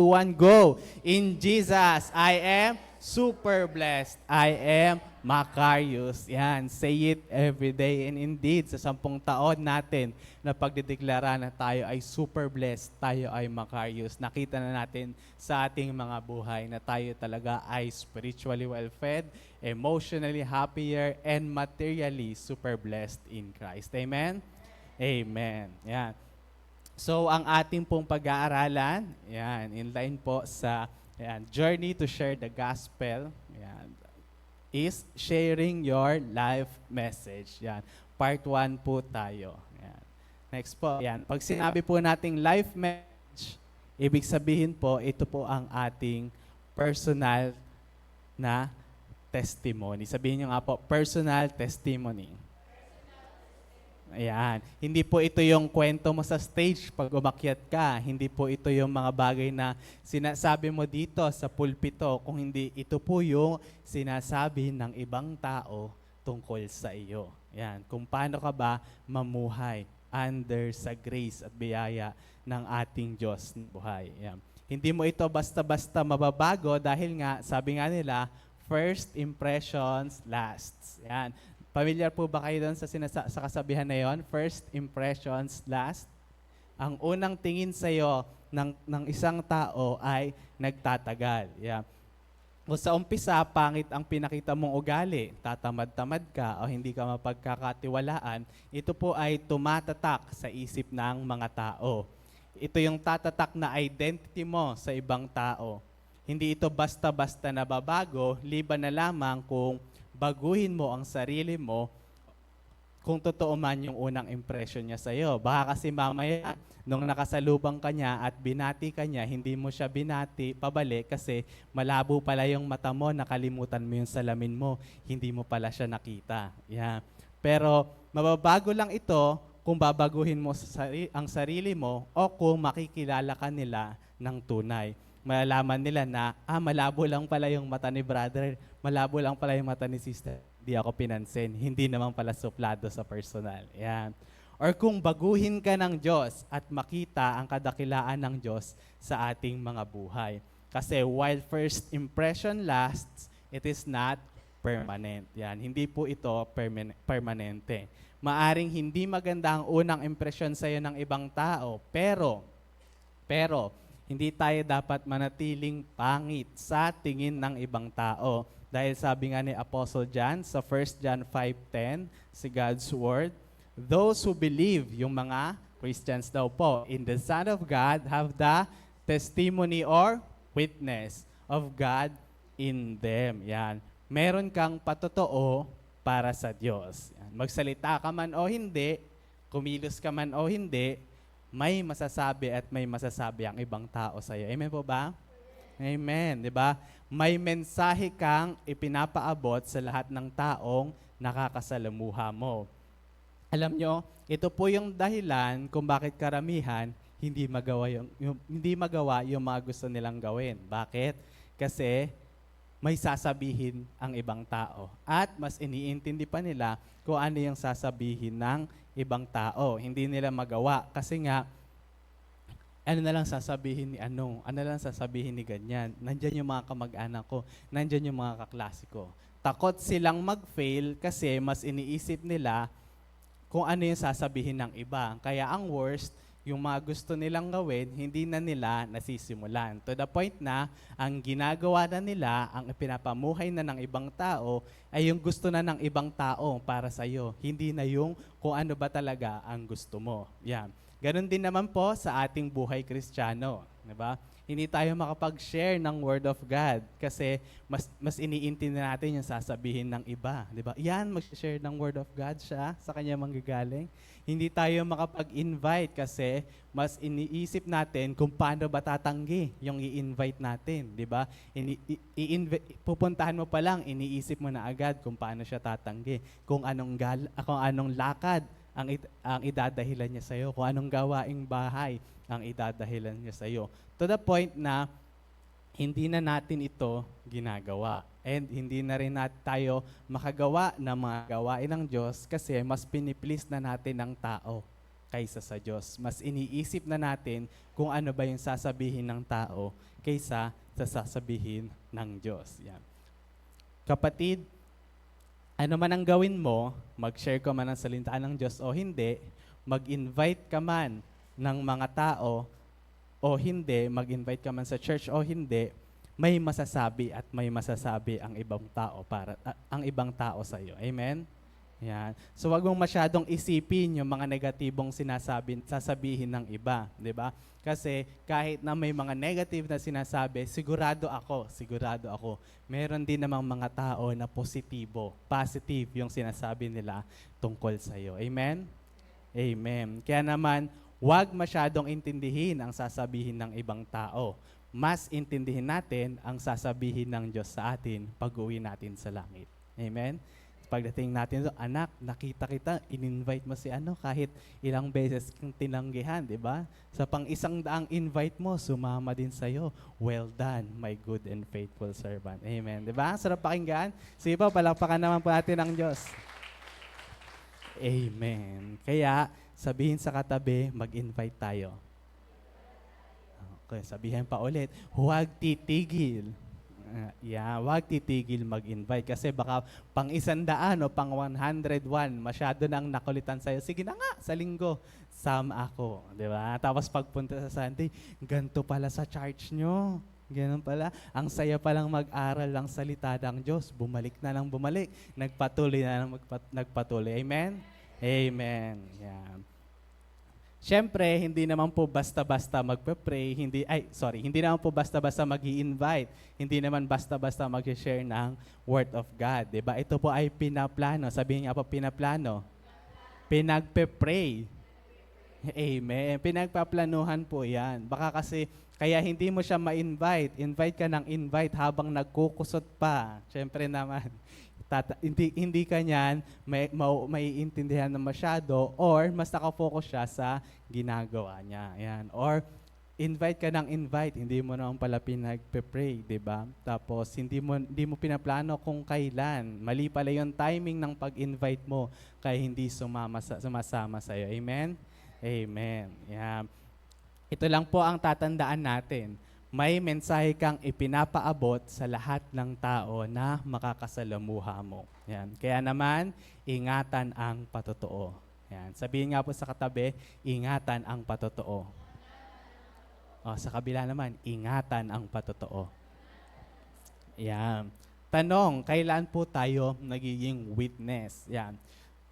One, go. In Jesus, I am super blessed. I am Macarius. Yan, say it every day. And indeed, sa 10 taon natin na pagdideklara na tayo ay super blessed, tayo ay Macarius. Nakita na natin sa ating mga buhay na tayo talaga ay spiritually well-fed, emotionally happier, and materially super blessed in Christ. Amen? Amen. Yan. So, ang ating pong pag-aaralan, yan, in line po sa yan, Journey to Share the Gospel, yan, is sharing your life message. Yan, part 1 po tayo. Yan. Next po, yan, pag sinabi po nating life message, ibig sabihin po, ito po ang ating personal na testimony. Sabihin nyo nga po, personal testimony. Ayan. Hindi po ito yung kwento mo sa stage pag umakyat ka. Hindi po ito yung mga bagay na sinasabi mo dito sa pulpito. Kung hindi, ito po yung sinasabi ng ibang tao tungkol sa iyo. Ayan. Kung paano ka ba mamuhay under sa grace at biyaya ng ating Diyos na buhay. Ayan. Hindi mo ito basta-basta mababago dahil nga, sabi nga nila, first impressions lasts. Ayan. Familiar po ba kayo doon sa kasabihan na yon? First impressions last. Ang unang tingin sa iyo ng isang tao ay nagtatagal. Yeah. O sa umpisa, pangit ang pinakita mong ugali, tatamad-tamad ka o hindi ka mapagkakatiwalaan, ito po ay tumatatak sa isip ng mga tao. Ito yung tatatak na identity mo sa ibang tao. Hindi ito basta-basta nababago, liban na lamang kung baguhin mo ang sarili mo kung totoo man yung unang impression niya sa'yo. Baka kasi mamaya, nung nakasalubang ka niya at binati ka niya, hindi mo siya binati pabalik kasi malabo pala yung mata mo, nakalimutan mo yung salamin mo, hindi mo pala siya nakita. Yeah. Pero mababago lang ito kung babaguhin mo ang sarili mo o kung makikilala ka nila ng tunay. Malalaman nila na, malabo lang pala yung mata ni brother, malabo lang pala yung mata ni sister, di ako pinansin, hindi naman pala suplado sa personal. Yan. Or kung baguhin ka ng Diyos at makita ang kadakilaan ng Diyos sa ating mga buhay. Kasi while first impression lasts, it is not permanent. Yan. Hindi po ito permanente. Maaring hindi maganda ang unang impresyon sa iyo ng ibang tao, pero, hindi tayo dapat manatiling pangit sa tingin ng ibang tao. Dahil sabi nga ni Apostle John sa 1 John 5:10, si God's Word, those who believe, yung mga Christians daw po, in the Son of God have the testimony or witness of God in them. Yan. Meron kang patotoo para sa Diyos. Yan. Magsalita ka man o hindi, kumilos ka man o hindi, may masasabi at may masasabi ang ibang tao sa iyo. Amen po ba? Amen, di ba? May mensahe kang ipinapaabot sa lahat ng taong nakakasalamuha mo. Alam nyo, ito po yung dahilan kung bakit karamihan hindi magawa yung mga gusto nilang gawin. Bakit? Kasi may sasabihin ang ibang tao. At mas iniintindi pa nila kung ano yung sasabihin ng ibang tao. Hindi nila magawa kasi nga, ano na lang sasabihin ni ano na lang sasabihin ni ganyan. Nandyan yung mga kamag-anak ko, nandyan yung mga kaklase ko. Takot silang mag-fail kasi mas iniisip nila kung ano yung sasabihin ng iba. Kaya ang worst, yung mga gusto nilang gawin, hindi na nila nasisimulan. To the point na, ang ginagawa na nila, ang ipinapamuhay na ng ibang tao, ay yung gusto na ng ibang tao para sa'yo. Hindi na yung kung ano ba talaga ang gusto mo. Yan. Ganon din naman po sa ating buhay Kristiyano. Diba? Hindi tayo makapag-share ng Word of God kasi mas iniintindi natin yung sasabihin ng iba. Diba? Yan, mag-share ng Word of God siya sa kanya manggagaling. Hindi tayo makapag-invite kasi mas iniisip natin kung paano ba tatanggi yung i-invite natin, di ba? Pupuntahan mo pa lang, iniisip mo na agad kung paano siya tatanggi, kung anong lakad ang idadahilan niya sa iyo, kung anong gawaing bahay ang idadahilan niya sa iyo. To the point na hindi na natin ito ginagawa. And hindi na rin tayo makagawa ng mga gawain ng Diyos kasi mas piniplease na natin ng tao kaysa sa Diyos. Mas iniisip na natin kung ano ba yung sasabihin ng tao kaysa sa sasabihin ng Diyos. Yan. Kapatid, ano man ang gawin mo, mag-share ka man ng salita ng Diyos o hindi, mag-invite ka man ng mga tao o hindi, mag-invite ka man sa church o hindi, may masasabi at may masasabi ang ibang tao ang ibang tao sa iyo. Amen. Yan. So wag mong masyadong isipin yung mga negatibong sasabihin ng iba, 'di ba? Kasi kahit na may mga negative na sinasabi, sigurado ako, meron din namang mga tao na positive yung sinasabi nila tungkol sa iyo. Amen? Amen. Kaya naman, wag masyadong intindihin ang sasabihin ng ibang tao. Mas intindihin natin ang sasabihin ng Diyos sa atin pag-uwi natin sa langit. Amen? Pagdating natin, anak, nakita kita, in-invite mo si kahit ilang beses kang tinanggihan, di ba? Sa pang-100 invite mo, sumama din sa'yo. Well done, my good and faithful servant. Amen. Di ba? Sarap pakinggan. Sige po, palakpakan naman po natin ang Diyos. Amen. Kaya, sabihin sa katabi, mag-invite tayo. Okay, sabihin pa ulit, huwag titigil. Wag titigil mag-invite kasi baka pang 100 o pang 101 masyado nang nakulitan sa'yo. Sige na nga, sa linggo, sama ako. Di ba? Tapos pagpunta sa Sunday, ganito pala sa church nyo. Ganun pala. Ang saya palang mag-aral ng salita ng Diyos. Bumalik na lang bumalik. Nagpatuloy na lang nagpatuloy. Amen? Amen. Yan. Siyempre, hindi naman po basta-basta magpe-pray, hindi naman po basta-basta mag-i-invite, hindi naman basta-basta mag-share ng Word of God. Diba? Ito po ay pinaplano. Sabihin nga po, pinaplano. Pinagpe-pray. Amen. Pinagpaplanuhan po yan. Baka kasi, kaya hindi mo siya ma-invite. Invite ka ng invite habang nagkukusot pa. Siyempre naman. Hindi ka niyan may intindihan na masyado or mas nakafocus siya sa ginagawa niya. Yan. Or invite ka ng invite, hindi mo naman pala pinagpe-pray, di ba? Tapos hindi mo pinaplano kung kailan. Mali pala yung timing ng pag-invite mo kaya hindi sumasama sa iyo. Amen? Amen. Yan. Ito lang po ang tatandaan natin. May mensahe kang ipinapaabot sa lahat ng tao na makakasalamuha mo. Yan. Kaya naman, ingatan ang patotoo. Yan. Sabihin nga po sa katabi, ingatan ang patotoo. Sa kabila naman, ingatan ang patotoo. Yan. Tanong, kailan po tayo nagiging witness? Yan.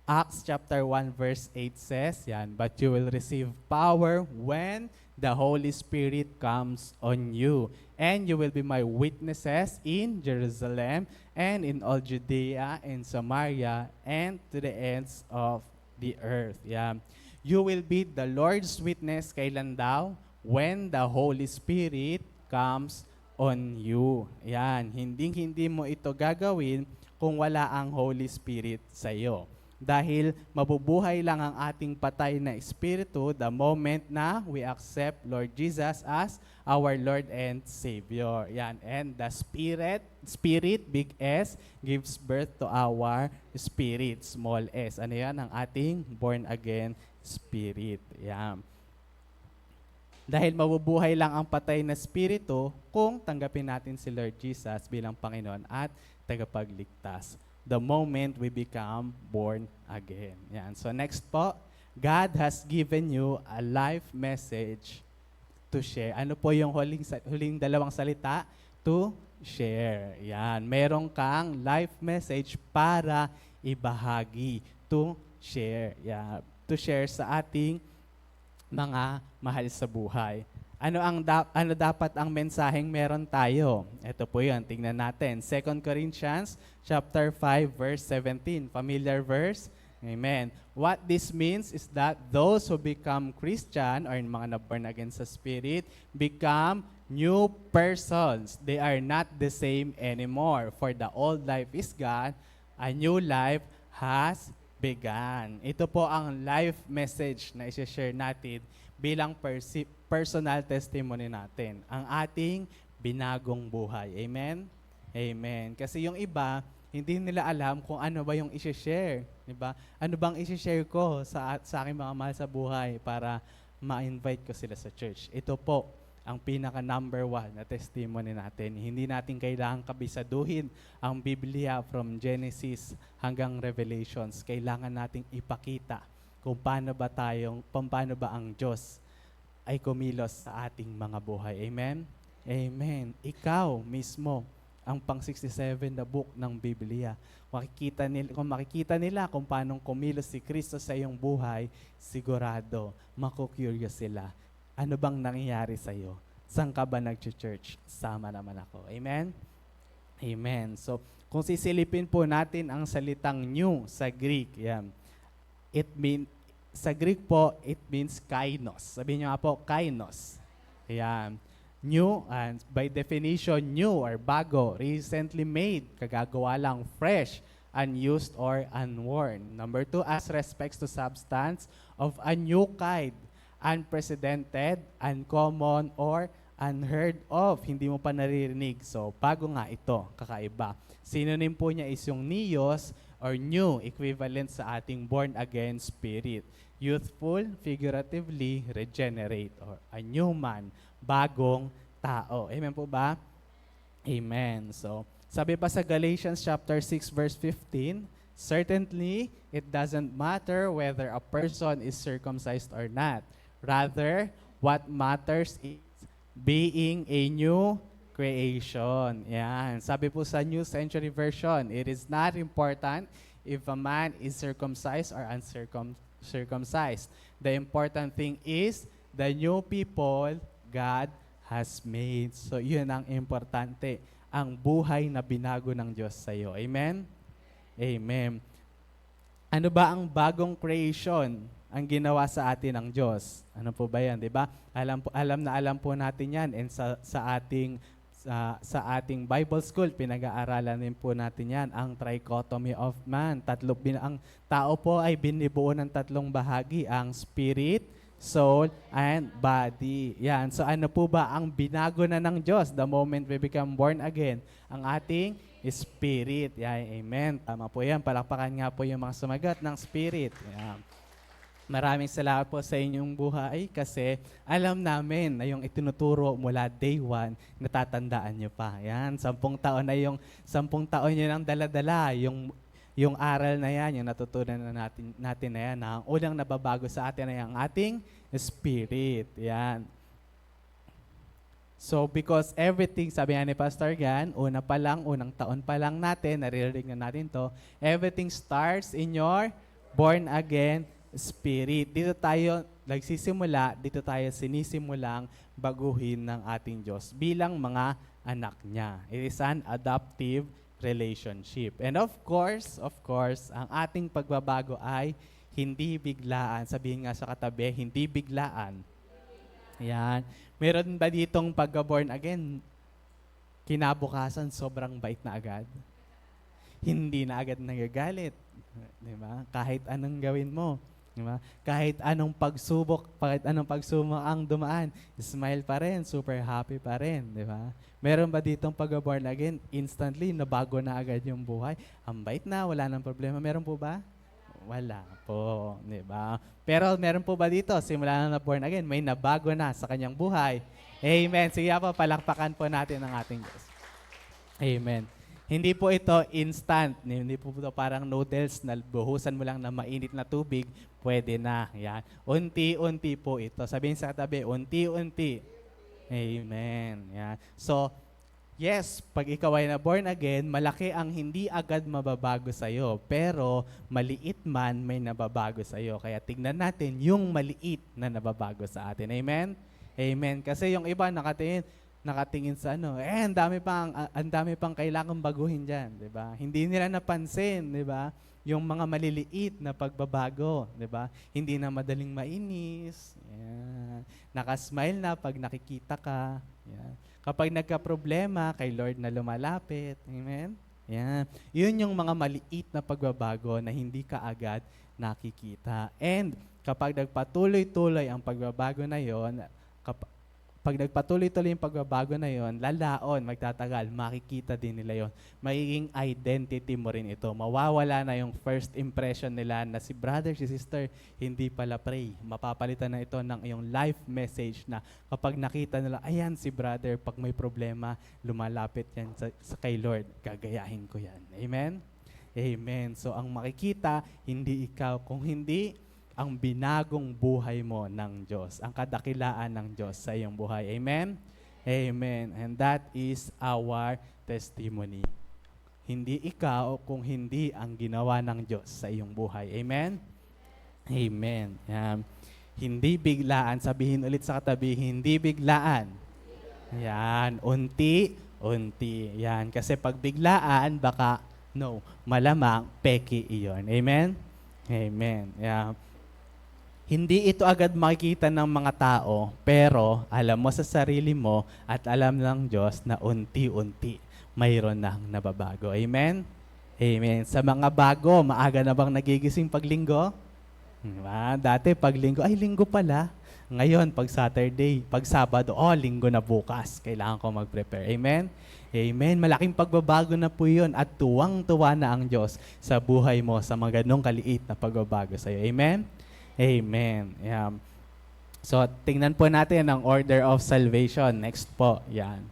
Acts chapter 1 verse 8 says, but you will receive power when the Holy Spirit comes on you. And you will be my witnesses in Jerusalem and in all Judea and Samaria and to the ends of the earth. You will be the Lord's witness, kailan daw? When the Holy Spirit comes on you. Hindi mo ito gagawin kung wala ang Holy Spirit sa iyo. Dahil mabubuhay lang ang ating patay na espiritu the moment na we accept Lord Jesus as our Lord and Savior. And the Spirit, big S, gives birth to our spirit, small s. Ano yan? Ang ating born again spirit. Dahil mabubuhay lang ang patay na espiritu kung tanggapin natin si Lord Jesus bilang Panginoon at tagapagligtas. The moment we become born again. So next po, God has given you a life message to share. Ano po yung huling dalawang salita? To share. Meron kang life message para ibahagi. To share. To share sa ating mga mahal sa buhay. Ano dapat ang mensaheng meron tayo? Ito po 'yan, tingnan natin. 2 Corinthians chapter 5 verse 17. Familiar verse? Amen. What this means is that those who become Christian or mga na-born again sa Spirit become new persons. They are not the same anymore. For the old life is gone, a new life has begun. Ito po ang life message na i-share natin bilang personal testimony natin, ang ating binagong buhay. Amen? Amen. Kasi yung iba, Hindi nila alam kung ano ba yung i-share, di ba? Ano bang i-share ko sa aking mga mahal sa buhay para ma-invite ko sila sa church. Ito po ang pinaka number one na testimony natin. Hindi natin kailangan kabisaduhin ang Biblia from Genesis hanggang Revelations. Kailangan nating ipakita kung paano ba ang Diyos ay kumilos sa ating mga buhay. Amen? Amen. Ikaw mismo ang pang 67 na book ng Biblia. Kung makikita nila kung paano kumilos si Kristo sa iyong buhay, sigurado, maku-curious sila. Ano bang nangyayari sa iyo? Saan ka ba nag-church? Sama naman ako. Amen? Amen. So, kung sisilipin po natin ang salitang new sa Greek, yan. Sa Greek po, it means kainos. Sabihin niyo nga po, kainos. Yan. New, and by definition, new or bago, recently made, kagagawa lang, fresh, unused or unworn. Number 2, as respects to substance of a new kind, unprecedented, uncommon, or unheard of. Hindi mo pa naririnig. So, bago nga ito, kakaiba. Synonym po niya is yung neos or new, equivalent sa ating born-again spirit. Youthful, figuratively, regenerate, or a new man, bagong tao. Amen po ba? Amen. So, sabi pa sa Galatians chapter 6 verse 15, certainly, it doesn't matter whether a person is circumcised or not. Rather, what matters is being a new creation. Yan. Sabi po sa New Century Version, it is not important if a man is circumcised or uncircumcised. The important thing is the new people God has made. So, yun ang importante. Ang buhay na binago ng Diyos sa iyo. Amen? Amen. Ano ba ang bagong creation ang ginawa sa atin ng Diyos? Ano po ba yan, di ba? Alam po natin yan. And sa ating Bible school, pinag-aaralan din po natin yan, ang trichotomy of man. Ang tao po ay binibuo ng tatlong bahagi, ang spirit, soul, and body. Yan. So ano po ba ang binago na ng Diyos the moment we become born again? Ang ating spirit. Yan. Amen. Tama po yan. Palakpakan nga po yung mga sumagot ng spirit. Yan. Maraming salamat po sa inyong buhay kasi alam namin na yung itinuturo mula day one, natatandaan nyo pa. Yan. 10 taon na yung 10 taon nyo nang dala-dala. Yung aral na yan, yung natutunan na natin na yan, ang unang nababago sa atin ay ang ating spirit. Yan. So, because everything, sabi nga ni Pastor Gan, unang taon pa lang natin, naririnig na natin to, everything starts in your born-again spirit. Dito tayo nagsisimula, dito tayo sinisimulang baguhin ng ating Diyos bilang mga anak niya. It is an adoptive relationship. And of course, ang ating pagbabago ay hindi biglaan. Sabihin nga sa katabi, hindi biglaan. Yan. Meron ba ditong pagka-born again, kinabukasan sobrang bait na agad? Hindi na agad nagagalit. Diba? Kahit anong gawin mo. Diba? Kahit anong pagsubok ang dumaan, smile pa rin, super happy pa rin, di ba? Meron ba ditong pag-born again, instantly, nabago na agad yung buhay? Ang bait na, wala nang problema. Meron po ba? Wala po, di ba? Pero meron po ba dito, simula na born again, may nabago na sa kanyang buhay? Amen. Sige po, palakpakan po natin ang ating Diyos. Amen. Hindi po ito instant. Hindi po ito parang noodles na buhusan mo lang na mainit na tubig, pwede na. Yan. Unti-unti po ito. Sabihin sa katabi, unti-unti. Amen. Yan. So, yes, pag ikaw ay na born again, malaki ang hindi agad mababago sa'yo. Pero maliit man, may nababago sa'yo. Kaya tignan natin yung maliit na nababago sa atin. Amen? Amen. Kasi yung iba nakatingin sa ang dami pang kailangang baguhin diyan, 'di ba? Hindi nila napansin, 'di ba? Yung mga maliliit na pagbabago, 'di ba? Hindi na madaling mainis. Yan. Naka-smile na pag nakikita ka. Yan. Kapag nagka-problema, kay Lord na lumalapit. Amen. Yan. 'Yun yung mga maliit na pagbabago na hindi ka agad nakikita. And kapag nagpatuloy-tuloy ang pagbabago na 'yon, pag nagpatuloy-tuloy yung pagbabago na yon, lalaon, magtatagal, makikita din nila yon. Magiging identity mo rin ito. Mawawala na yung first impression nila na si brother, si sister, hindi pala pray. Mapapalitan na ito ng iyong life message na kapag nakita nila, ayan si brother, pag may problema, lumalapit yan sa kay Lord. Gagayahin ko yan. Amen? Amen. So ang makikita, hindi ikaw, kung hindi ang binagong buhay mo ng Diyos, ang kadakilaan ng Diyos sa iyong buhay. Amen? Amen. And that is our testimony. Hindi ikaw kung hindi ang ginawa ng Diyos sa iyong buhay. Amen? Amen. Yan. Hindi biglaan. Sabihin ulit sa katabi, hindi biglaan. Yan. Unti-unti. Yan. Kasi pag biglaan, baka, no, malamang, peki iyon. Amen? Amen. Yan. Hindi ito agad makikita ng mga tao, pero alam mo sa sarili mo at alam ng Diyos na unti-unti mayroon nang nababago. Amen? Amen. Sa mga bago, maaga na bang nagigising pag linggo? Diba? Dati pag linggo, ay linggo pala. Ngayon, pag Saturday, pag Sabado, linggo na bukas. Kailangan ko mag-prepare. Amen? Amen. Malaking pagbabago na po yun at tuwang-tuwa na ang Diyos sa buhay mo sa mga ganong kaliit na pagbabago sa iyo. Amen? Amen. Yeah. So, tingnan po natin ang order of salvation. Next po. Yan.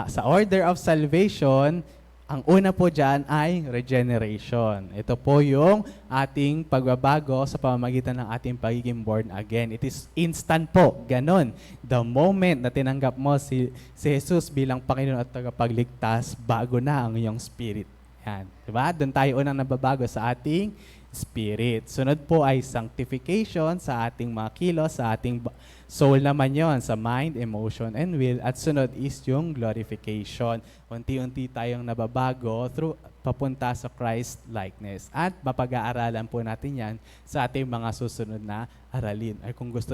Sa order of salvation, ang una po dyan ay regeneration. Ito po yung ating pagbabago sa pamamagitan ng ating pagiging born again. It is instant po. Ganon. The moment na tinanggap mo si Jesus bilang Panginoon at tagapagligtas, bago na ang iyong spirit. Yan. Diba? Doon tayo unang nababago sa ating spirit. Sunod po ay sanctification sa ating mga kilos, sa ating soul naman yon, sa mind, emotion, and will. At sunod is yung glorification. Unti-unti tayong nababago through papunta sa Christ likeness. At mapag-aaralan po natin yan sa ating mga susunod na aralin. Ay kung gusto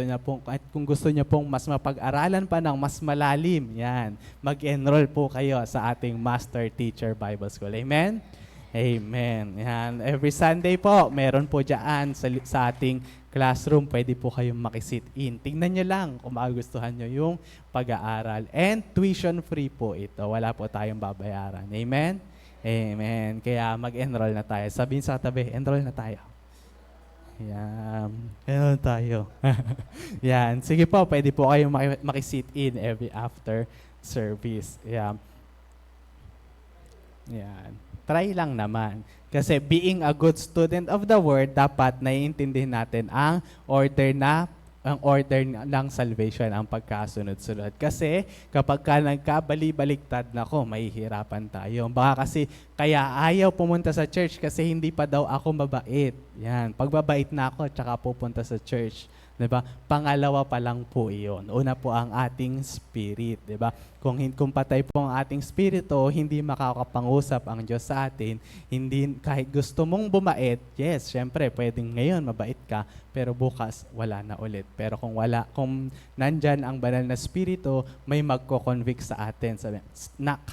niya pong mas mapag-aralan pa ng mas malalim, yan, mag-enroll po kayo sa ating Master Teacher Bible School. Amen? Amen. Yan. Every Sunday po, meron po dyan sa ating classroom. Pwede po kayong makisit in. Tingnan nyo lang kung magustuhan nyo yung pag-aaral. And tuition free po ito. Wala po tayong babayaran. Amen? Amen. Kaya mag-enroll na tayo. Sabihin sa katabi, enroll na tayo. Yan. Enroll tayo. Yan. Sige po, pwede po kayong makisit in every after service. Yan. Yan. Try lang naman. Kasi being a good student of the word, dapat naiintindihan natin ang order ng salvation, ang pagkasunod-sunod. Kasi kapag ka nagkabali-baliktad na mahihirapan tayo. Baka kasi kaya ayaw pumunta sa church kasi hindi pa daw ako mabait. Yan. Pagbabait na ako, tsaka pupunta sa church. Diba? Pangalawa pa lang po iyon. Una po ang ating spirit. Diba? Kung patay po ang ating spirito, hindi makakapangusap ang Diyos sa atin. Hindi, kahit gusto mong bumait, yes, syempre, pwedeng ngayon mabait ka, pero bukas, wala na ulit. Pero kung nandyan ang banal na spirito, may magko-convict sa atin. Sabi, nak,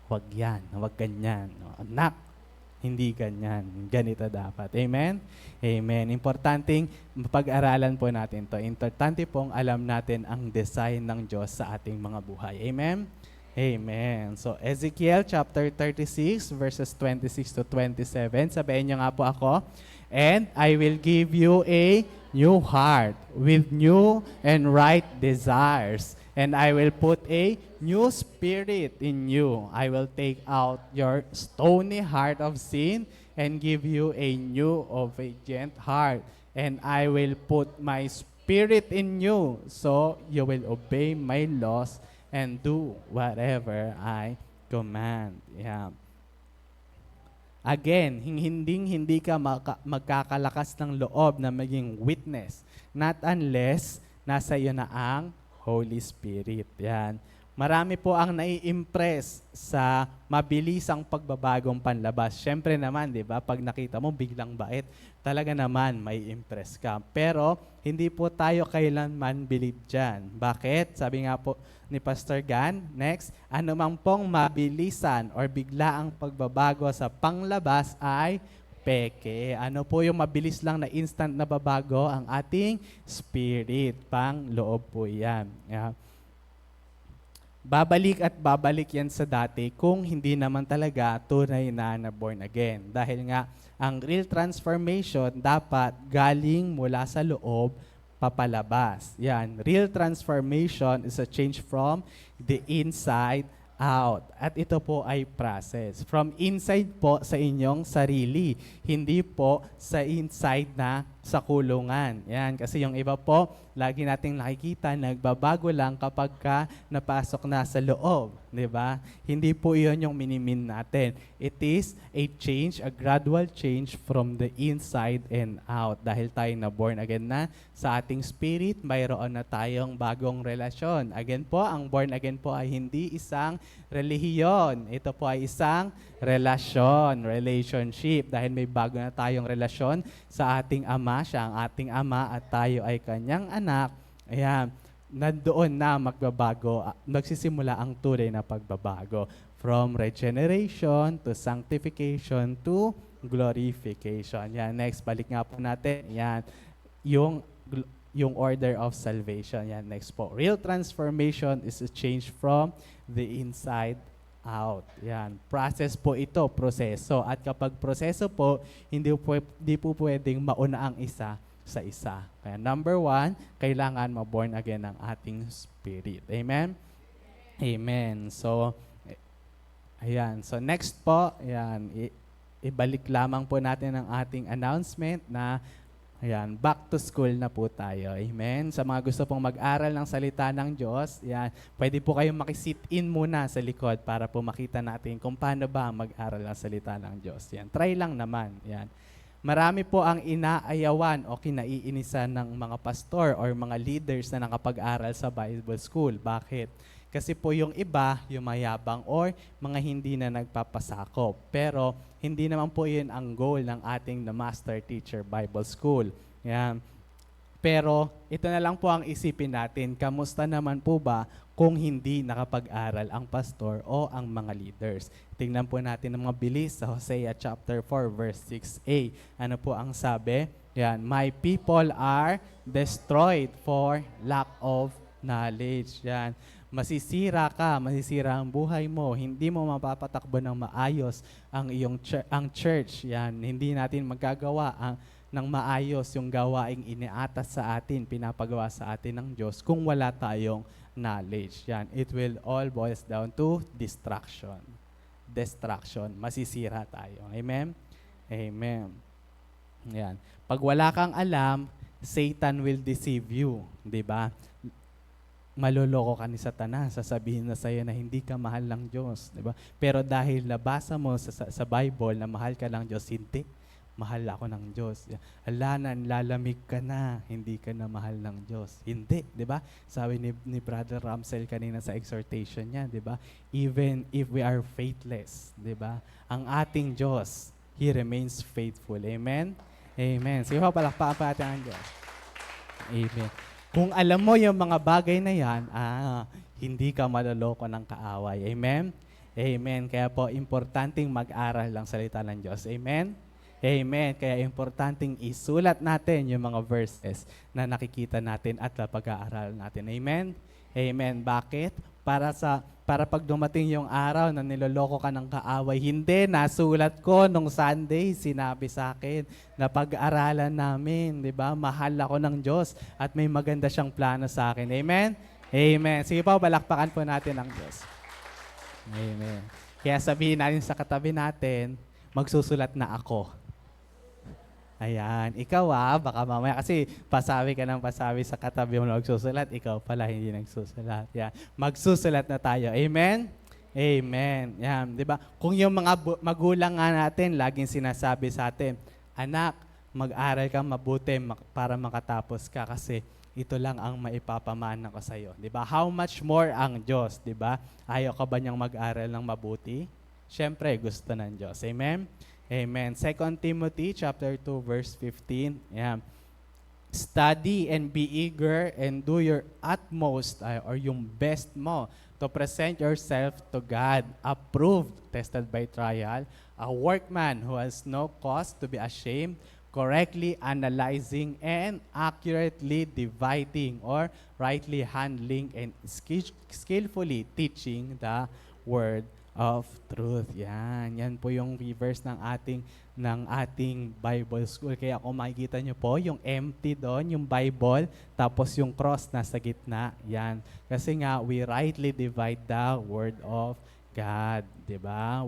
wag yan, wag ganyan. Nak, hindi ganyan. Ganito dapat. Amen? Amen. Importanteng pag-aralan po natin to. Importante pong alam natin ang design ng Diyos sa ating mga buhay. Amen? Amen. So, Ezekiel chapter 36, verses 26 to 27. Sabihin niyo nga po ako, and I will give you a new heart with new and right desires. And I will put a new spirit in you. I will take out your stony heart of sin and give you a new obedient heart. And I will put my spirit in you, so you will obey my laws and do whatever I command. Yeah. Again, hindi ka magkakalakas ng loob na maging witness. Not unless nasa iyo na ang Holy Spirit. Yan. Marami po ang nai-impress sa mabilisang pagbabagong panlabas. Siyempre naman, di ba, pag nakita mo biglang bait, talaga naman may impress ka. Pero hindi po tayo kailanman believe dyan. Bakit? Sabi nga po ni Pastor Gan, next, anumang pong mabilisan or biglaang pagbabago sa panglabas ay peke. Ano po yung mabilis lang na instant na babago? Ang ating spirit. Pang loob po yan. Yeah. babalik at babalik yan sa dati kung hindi naman talaga tunay na born again. Dahil nga, ang real transformation dapat galing mula sa loob papalabas. Yan, real transformation is a change from the inside out. At ito po ay process. From inside po sa inyong sarili, hindi po sa inside na sa kulungan. Yan, kasi yung iba po, lagi nating nakikita, nagbabago lang kapag ka napasok na sa loob. Di ba? Hindi po iyon yung minimin natin. It is a change, a gradual change from the inside and out. Dahil tayo na born again na sa ating spirit, mayroon na tayong bagong relasyon. Again po, ang born again po ay hindi isang relihiyon. Ito po ay isang relasyon, relationship. Dahil may bago na tayong relasyon sa ating Ama, siya ang ating Ama at tayo ay kanyang anak. Ayan, nandoon na magbabago, magsisimula ang tunay na pagbabago. From regeneration to sanctification to glorification. Yan, next, balik nga po natin. Yan, yung order of salvation. Yan, next po. Real transformation is a change from the inside out. Yan, process po ito, proseso. At kapag proseso po, hindi po pwedeng mauna ang isa sa isa. Kaya number 1, kailangan ma-born again ang ating spirit. Amen? Amen. So, ayan. So next po, ayan, ibalik lamang po natin ang ating announcement na ayan, back to school na po tayo. Amen. Sa mga gusto pong mag-aral ng salita ng Diyos, ayan, pwede po kayong makisit in muna sa likod para po makita natin kung paano ba mag-aral ng salita ng Diyos. Ayan, try lang naman. Ayan. Marami po ang inaayawan o kinaiinisan ng mga pastor or mga leaders na nakapag-aral sa Bible School. Bakit? Kasi po yung iba, yung mayabang or mga hindi na nagpapasakop. Pero hindi naman po yun ang goal ng ating The Master Teacher Bible School. Yan. Pero ito na lang po ang isipin natin, kamusta naman po ba kung hindi nakapag-aral ang pastor o ang mga leaders? Tingnan po natin ang mga bilis sa Hosea chapter 4 verse 6a. Ano po ang sabi? Yan, my people are destroyed for lack of knowledge. Yan. Masisira ka, masisira ang buhay mo, hindi mo mapapatakbo ng maayos ang church. Yan, hindi natin magagawa ng maayos yung gawaing iniatas sa atin, pinapagawa sa atin ng Diyos kung wala tayong knowledge. Yan, it will all boils down to distraction. Distraction, masisira tayo. Amen? Amen. Yan. Pag wala kang alam, Satan will deceive you, di ba? Maloloko ka ni Satanas, sasabihin na sa'yo na hindi ka mahal ng Diyos. Diba? Pero dahil nabasa mo sa Bible na mahal ka ng Diyos, hindi. Mahal ako ng Diyos. Alanan, lalamig ka na, hindi ka na mahal ng Diyos. Hindi, di ba? Sabi ni Brother Ramsel kanina sa exhortation niya, di ba? Even if we are faithless, di ba? Ang ating Diyos, He remains faithful. Amen? Amen. Sige po, palakpakan pa natin ang Diyos. Amen. Kung alam mo yung mga bagay na yan, hindi ka maloloko ng kaaway. Amen? Amen. Kaya po, importanteng mag-aral lang salita ng Diyos. Amen? Amen. Kaya importanteng isulat natin yung mga verses na nakikita natin at pag-aaral natin. Amen? Amen. Bakit? Para pag dumating yung araw na niloloko ka ng kaaway, hindi, nasulat ko nung Sunday, sinabi sa akin na pag-aralan namin, di ba? Mahal ako ng Diyos at may maganda siyang plano sa akin. Amen? Amen. Sige po, balakpakan po natin ang Diyos. Amen. Kaya sabihin natin sa katabi natin, magsusulat na ako. Ayan, ikaw baka mamaya kasi pasabi ka ng pasabi sa katabi mo na magsusulat, ikaw pala hindi nagsusulat. Yan. Magsusulat na tayo. Amen? Amen. Yan, di ba? Kung yung mga magulang nga natin, laging sinasabi sa atin, anak, mag-aral ka mabuti para makatapos ka kasi ito lang ang maipapamana ko sa iyo. Di ba? How much more ang Diyos, di ba? Ayaw ka ba niyang mag-aral ng mabuti? Siyempre, gusto ng Diyos. Amen? Amen. 2 Timothy chapter 2 verse 15. Yeah. Study and be eager and do your utmost or yung best mo to present yourself to God, approved, tested by trial, a workman who has no cause to be ashamed, correctly analyzing and accurately dividing or rightly handling and skillfully teaching the word of truth. Yan po yung reverse ng ating Bible school. Kaya kung makikita nyo po, yung empty doon, yung Bible, tapos yung cross nasa gitna. Yan. Kasi nga, we rightly divide the word of God. Diba?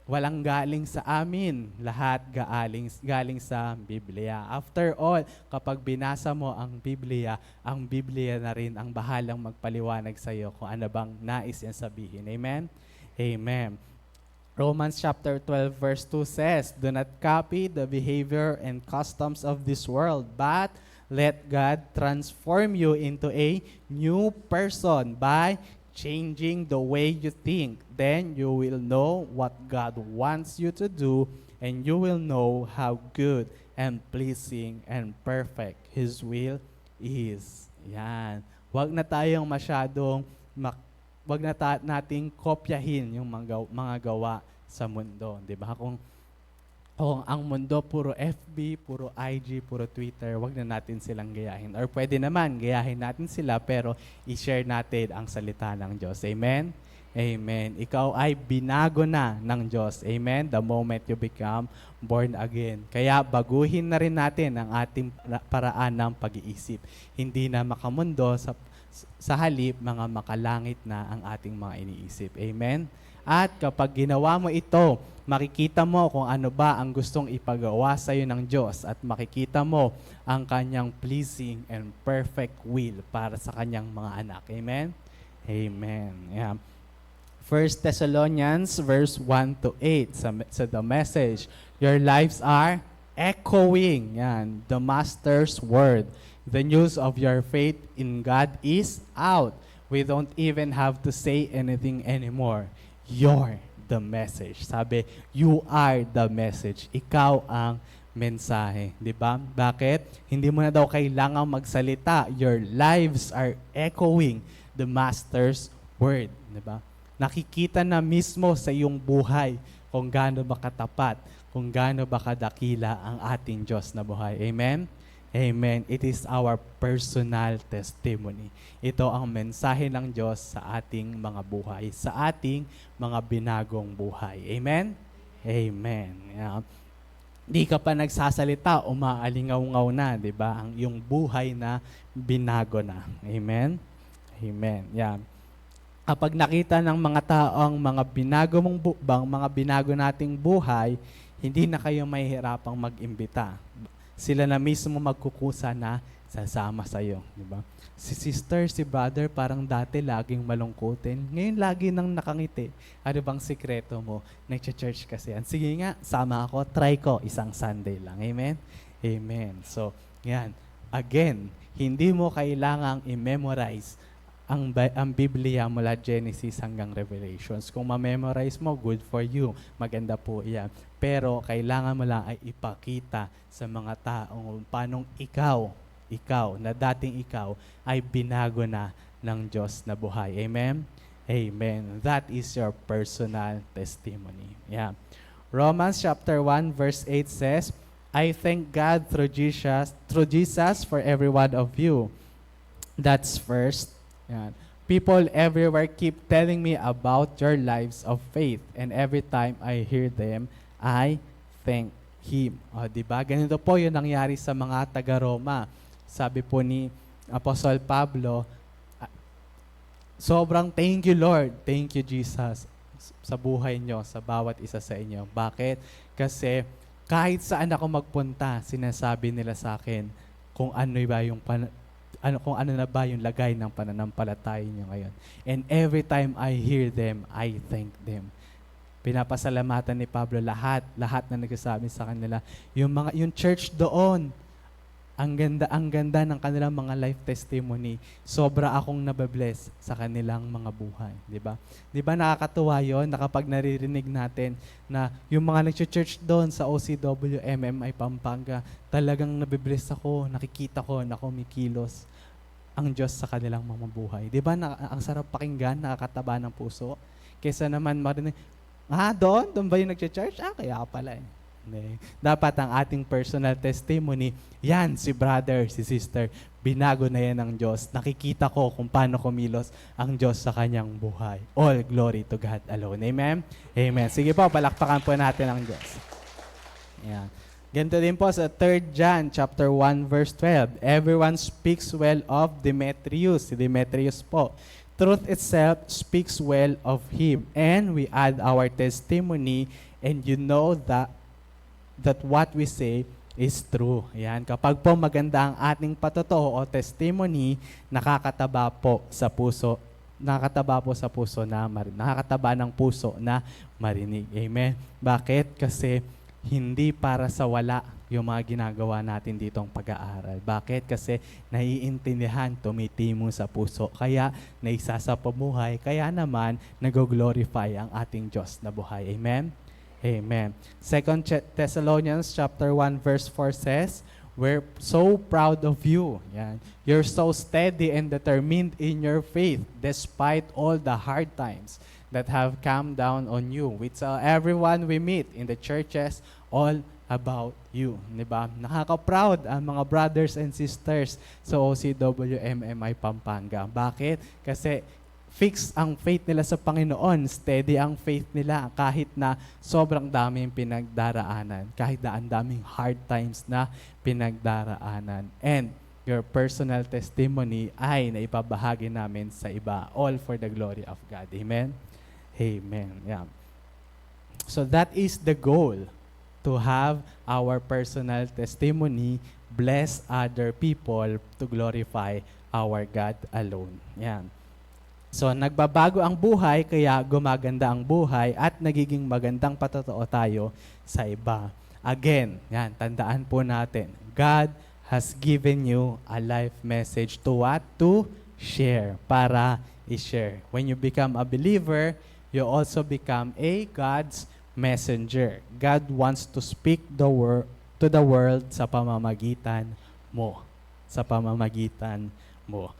Walang galing sa amin. Lahat galing sa Biblia. After all, kapag binasa mo ang Biblia na rin ang bahalang magpaliwanag sa iyo kung ano bang nais yan sabihin. Amen? Amen. Romans chapter 12 verse 2 says, "Do not copy the behavior and customs of this world, but let God transform you into a new person by changing the way you think. Then you will know what God wants you to do, and you will know how good and pleasing and perfect His will is." Yan. Huwag na tayong masyadong nating kopyahin yung mga gawa sa mundo, 'di ba? Kung ang mundo puro FB, puro IG, puro Twitter, wag na natin silang gayahin. Or pwede naman gayahin natin sila pero i-share natin ang salita ng Diyos. Amen. Amen. Ikaw ay binago na ng Diyos. Amen. The moment you become born again. Kaya baguhin na rin natin ang ating paraan ng pag-iisip. Hindi na makamundo sa halip, mga makalangit na ang ating mga iniisip. Amen? At kapag ginawa mo ito, makikita mo kung ano ba ang gustong ipagawa sa iyo ng Diyos at makikita mo ang kanyang pleasing and perfect will para sa kanyang mga anak. Amen? Amen. Yeah. 1 Thessalonians verse 1 to 8 sa the message, "Your lives are echoing the Master's word. The news of your faith in God is out. We don't even have to say anything anymore. You're the message." Sabi, you are the message. Ikaw ang mensahe. Di ba? Bakit? Hindi mo na daw kailangang magsalita. Your lives are echoing the Master's word. Di ba? Nakikita na mismo sa iyong buhay kung gaano ba katapat, kung gaano ba kadakila ang ating Diyos na buhay. Amen? Amen. It is our personal testimony. Ito ang mensahe ng Diyos sa ating mga buhay, sa ating mga binagong buhay. Amen? Amen. Yeah. Di ka pa nagsasalita, umaalingaw-ngaw na, di ba? Ang iyong buhay na binago na. Amen? Amen. Yeah. Kapag nakita ng mga tao ang mga binago nating buhay, hindi na kayo mahihirapang mag-imbita. Sila na mismo magkukusa na sasama sa iyo, di ba? Si sister, si brother, parang dati laging malungkutin. Ngayon lagi nang nakangiti. Ano bang sikreto mo? Nag-church kasi. Sige nga, sama ako, try ko, isang Sunday lang. Amen? Amen. So, yan. Again, hindi mo kailangang i-memorize ang Biblia mula Genesis hanggang Revelations. Kung ma-memorize mo, good for you. Maganda po yan. Pero kailangan mo lang ay ipakita sa mga taong paanong ikaw, na dating ikaw, ay binago na ng Diyos na buhay. Amen? Amen. That is your personal testimony. Yeah. Romans chapter 1 verse 8 says, "I thank God through Jesus for every one of you." That's first. Yan. People everywhere keep telling me about your lives of faith, and every time I hear them, I thank Him. O, diba? Ganito po yung nangyari sa mga taga-Roma. Sabi po ni Apostle Pablo, sobrang thank you Lord, thank you Jesus sa buhay nyo, sa bawat isa sa inyo. Bakit? Kasi kahit saan ako magpunta, sinasabi nila sa akin kung ano na ba yung lagay ng pananampalataya niyo ngayon. And every time I hear them, I thank them. Pinapasalamatan ni Pablo lahat na nagsasabi sa kanila. Yung church doon, ang ganda ng kanilang mga life testimony. Sobra akong nababless sa kanilang mga buhay, di ba? Di ba nakakatuwa 'yon na kapag naririnig natin na yung mga nag-church doon sa OCW MMI Pampanga, talagang nabibless ako, nakikita ko na kumikilos ang Diyos sa kanilang mga buhay. Di ba ang sarap pakinggan, nakakataba ng puso? Kaysa naman marinig, doon ba yung nag-church? Kaya pala eh. Dapat ang ating personal testimony, yan, si brother, si sister, binago na yan ng Diyos. Nakikita ko kung paano kumilos ang Diyos sa kanyang buhay. All glory to God alone. Amen? Amen. Sige po, palakpakan po natin ang Diyos. Yan. Ganito din po sa 3 John chapter 1 verse 12. Everyone speaks well of Demetrius. Si Demetrius po. Truth itself speaks well of him. And we add our testimony, and you know that what we say is true. Yan. Kapag po maganda ang ating patotoo o testimony, nakakataba po sa puso nakakataba ng puso na marinig. Amen. Bakit? Kasi hindi para sa wala yung mga ginagawa natin ditong pag-aaral. Bakit? Kasi naiintindihan, tumitimo sa puso. Kaya naisa sa pamuhay, kaya naman nag-glorify ang ating Diyos na buhay. Amen? Amen. 2 Thessalonians chapter 1 verse 4 says, we're so proud of you. Yan. You're so steady and determined in your faith despite all the hard times that have come down on you. We tell everyone we meet in the churches all about you. Diba? Nakaka-proud ang mga brothers and sisters sa OCWMMI Pampanga. Bakit? Kasi fix ang faith nila sa Panginoon. Steady ang faith nila kahit na sobrang daming pinagdaraanan. Kahit na ang daming hard times na pinagdaraanan. And your personal testimony ay naipabahagi namin sa iba. All for the glory of God. Amen? Amen. Yeah. So that is the goal, to have our personal testimony bless other people to glorify our God alone. Yan. So nagbabago ang buhay, kaya gumaganda ang buhay at nagiging magandang patotoo tayo sa iba. Again, yan, tandaan po natin, God has given you a life message to what? To share, para i-share. When you become a believer, you also become a God's messenger. God wants to speak to the world sa pamamagitan mo. Sa pamamagitan mo.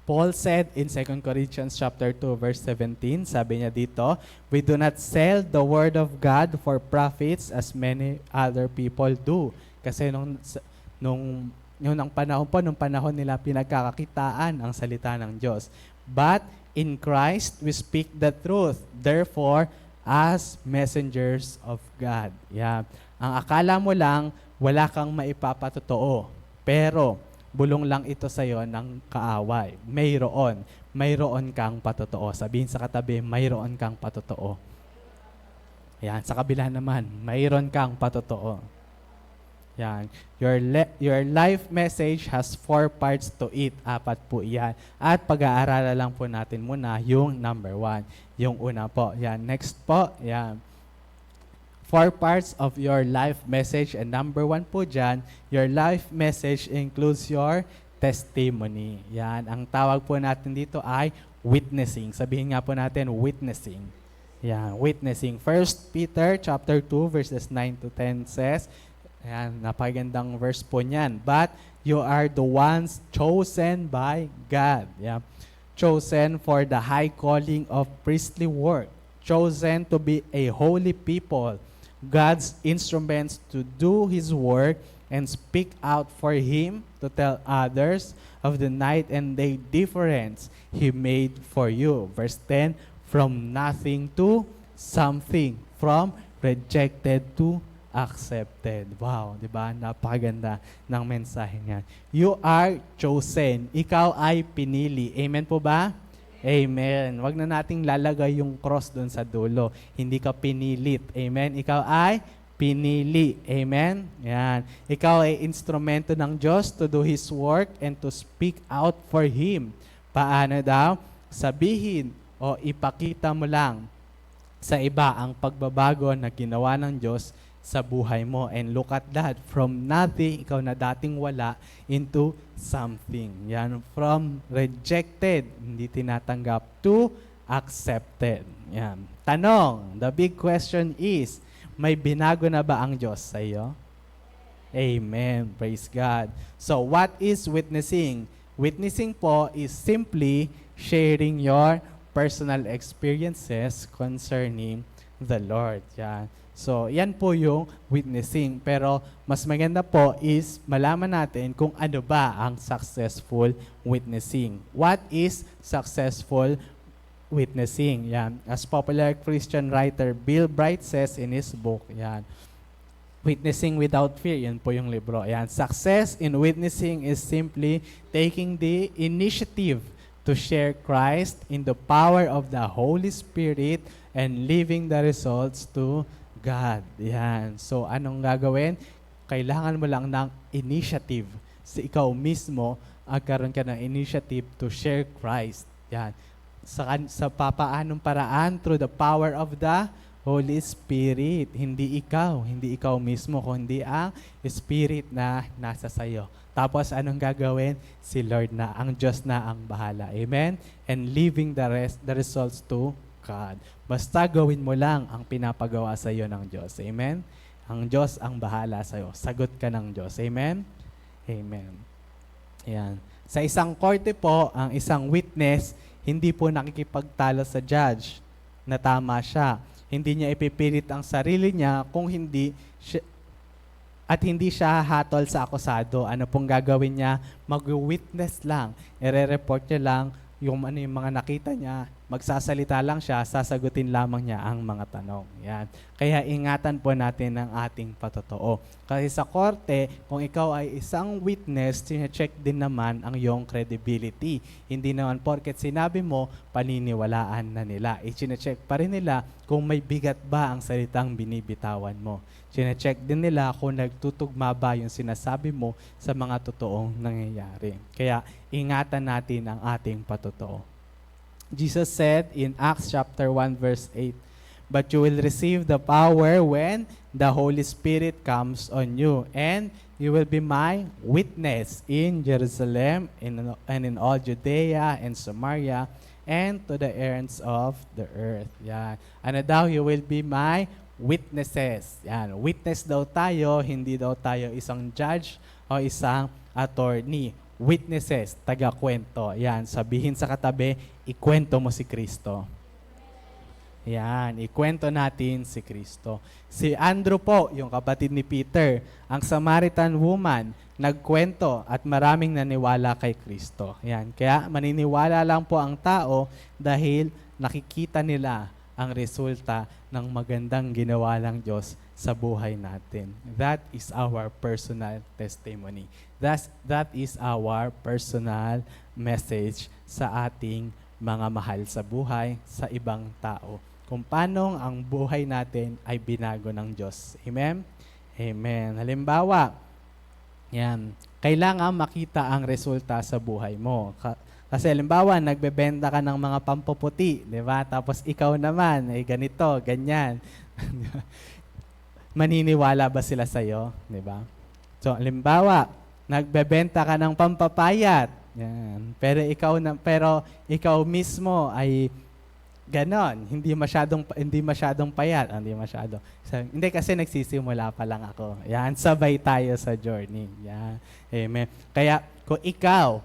Paul said in 2 Corinthians chapter 2 verse 17, sabi niya dito, we do not sell the word of God for profits as many other people do. Kasi nung panahon nila pinagkakakitaan ang salita ng Diyos. But in Christ, we speak the truth. Therefore, as messengers of God. Yeah. Ang akala mo lang, wala kang maipapatotoo. Pero, bulong lang ito sa iyo ng kaaway. Mayroon kang patotoo. Sabihin sa katabi, mayroon kang patotoo. Yan. Sa kabila naman, mayroon kang patotoo. Yan. Your life message has 4 parts to it. 4 po yan. At pag-aaralan lang po natin muna yung number 1. Yung una po. Yan. Next po. Yan. 4 parts of your life message. And number 1 po dyan, your life message includes your testimony. Yan. Ang tawag po natin dito ay witnessing. Sabihin nga po natin, witnessing. Yan. Witnessing. 1 Peter chapter 2 verses 9 to 10 says, ayan, napagandang verse po niyan. But you are the ones chosen by God. Yeah. Chosen for the high calling of priestly work. Chosen to be a holy people. God's instruments to do His work and speak out for Him, to tell others of the night and day difference He made for you. Verse 10, from nothing to something. From rejected to accepted. Wow, di ba? Napakaganda ng mensahe niya. You are chosen. Ikaw ay pinili. Amen po ba? Amen. Wag na nating lalagay yung cross doon sa dulo. Hindi ka pinilit. Amen. Ikaw ay pinili. Amen. Yan. Ikaw ay instrumento ng Diyos to do His work and to speak out for Him. Paano daw? Sabihin o ipakita mo lang sa iba ang pagbabago na ginawa ng Diyos sa buhay mo. And look at that. From nothing, ikaw na dating wala, into something. Yan. From rejected, hindi tinatanggap, to accepted. Yan. Tanong, the big question is, may binago na ba ang Diyos sa iyo? Amen. Praise God. So, what is witnessing? Witnessing po is simply sharing your personal experiences concerning the Lord. Yan. So, yan po yung witnessing. Pero mas maganda po is malaman natin kung ano ba ang successful witnessing. What is successful witnessing? Yan. As popular Christian writer Bill Bright says in his book, yan, Witnessing Without Fear, yan po yung libro. Yan. Success in witnessing is simply taking the initiative to share Christ in the power of the Holy Spirit and leaving the results to God. Yan. So, anong gagawin? Kailangan mo lang ng initiative. Si ikaw mismo, agkaroon ka ng initiative to share Christ. Yan. Sa papaanong paraan? Through the power of the Holy Spirit. Hindi ikaw mismo, kundi ang Spirit na nasa sayo. Tapos, anong gagawin? Si Lord na, ang Diyos na ang bahala. Amen? And leaving the results to God. Basta gawin mo lang ang pinapagawa sa iyo ng Diyos. Amen? Ang Diyos ang bahala sa iyo. Sagot ka ng Diyos. Amen? Amen. Ayan. Sa isang korte po, ang isang witness, hindi po nakikipagtalo sa judge na tama siya. Hindi niya ipipilit ang sarili niya kung hindi siya, at hindi siya hatol sa akusado. Ano pong gagawin niya? Mag-witness lang. Ire-report niya lang yung mga nakita niya, magsasalita lang siya, sasagutin lamang niya ang mga tanong. Yan. Kaya ingatan po natin ang ating patotoo. Kasi sa korte, kung ikaw ay isang witness, sine-check din naman ang iyong credibility. Hindi naman porket sinabi mo, paniniwalaan na nila. I-check pa rin nila kung may bigat ba ang salitang binibitawan mo. Sine-check din nila kung nagtutugma ba yung sinasabi mo sa mga totoong nangyayari. Kaya ingatan natin ang ating patotoo. Jesus said in Acts chapter 1 verse 8, "But you will receive the power when the Holy Spirit comes on you, and you will be my witness in Jerusalem and in all Judea and Samaria and to the ends of the earth." Yan. Ano daw? You will be my witnesses. Yan. Witness daw tayo, hindi daw tayo isang judge o isang attorney. Witnesses, taga-kwento. Yan. Sabihin sa katabi, ikwento mo si Kristo. Yan. Ikwento natin si Kristo. Si Andrew po, yung kapatid ni Peter, ang Samaritan woman, nagkwento at maraming naniwala kay Kristo. Yan. Kaya maniniwala lang po ang tao dahil nakikita nila ang resulta ng magandang ginawa ng Diyos sa buhay natin. That is our personal testimony. That is our personal message sa ating mga mahal sa buhay, sa ibang tao. Kung paano ang buhay natin ay binago ng Diyos. Amen? Amen. Halimbawa, yan, kailangan makita ang resulta sa buhay mo. Kasi halimbawa, nagbebenta ka ng mga pampuputi, di ba? Tapos ikaw naman, ay ganito, ganyan. Maniniwala ba sila sa'yo? Di ba? So, halimbawa, nagbebenta ka ng pampapayat. Yan. Pero ikaw mismo ay ganon, hindi masyadong payat, hindi masyado. So, hindi kasi nagsisimula pa lang ako. Yan, sabay tayo sa journey. Yan. Amen. Kaya kung ikaw,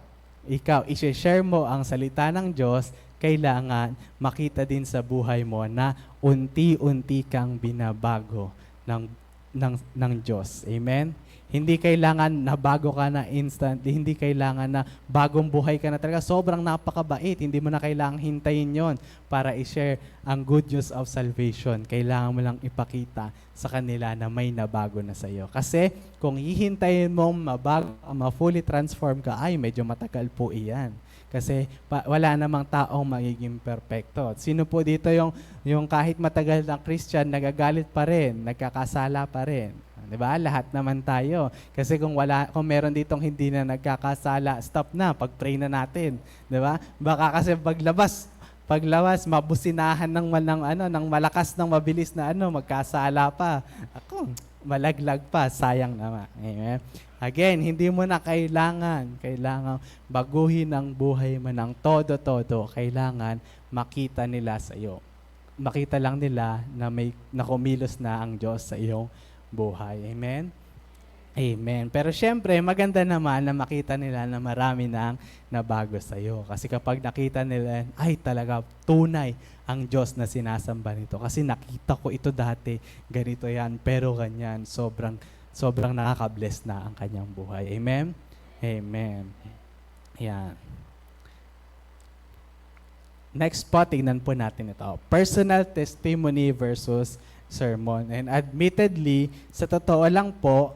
i-share mo ang salita ng Diyos, kailangan makita din sa buhay mo na unti-unti kang binabago ng Diyos. Amen? Hindi kailangan na bago ka na instantly, hindi kailangan na bagong buhay ka na talaga. Sobrang napakabait, hindi mo na kailangang hintayin yon para i-share ang good news of salvation. Kailangan mo lang ipakita sa kanila na may nabago na sa iyo. Kasi kung hihintayin mong mabago, ma-fully transform ka, ay medyo matagal po iyan. Kasi wala namang taong magiging perfecto. Sino po dito yung kahit matagal na Christian, nagagalit pa rin, nagkakasala pa rin? Diba? Lahat naman tayo. Kasi kung meron ditong hindi na nagkakasala, stop na, pag-pray na natin. Diba? Baka kasi paglabas, mabusinahan ng malakas ng mabilis na magkasala pa. Ako, malaglag pa, sayang naman. Amen. Again, hindi mo na kailangan baguhin ang buhay mo ng todo-todo. Kailangan makita nila sa iyo. Makita lang nila na may nakumilos na ang Diyos sa iyong buhay. Amen? Amen. Pero syempre, maganda naman na makita nila na marami nang nabago sa'yo. Kasi kapag nakita nila, ay talaga tunay ang Diyos na sinasamba nito. Kasi nakita ko ito dati, ganito yan, pero ganyan. Sobrang nakaka-bless na ang kanyang buhay. Amen? Amen. Yan. Next po, tingnan po natin ito. Personal testimony versus sermon. And admittedly, sa totoo lang po,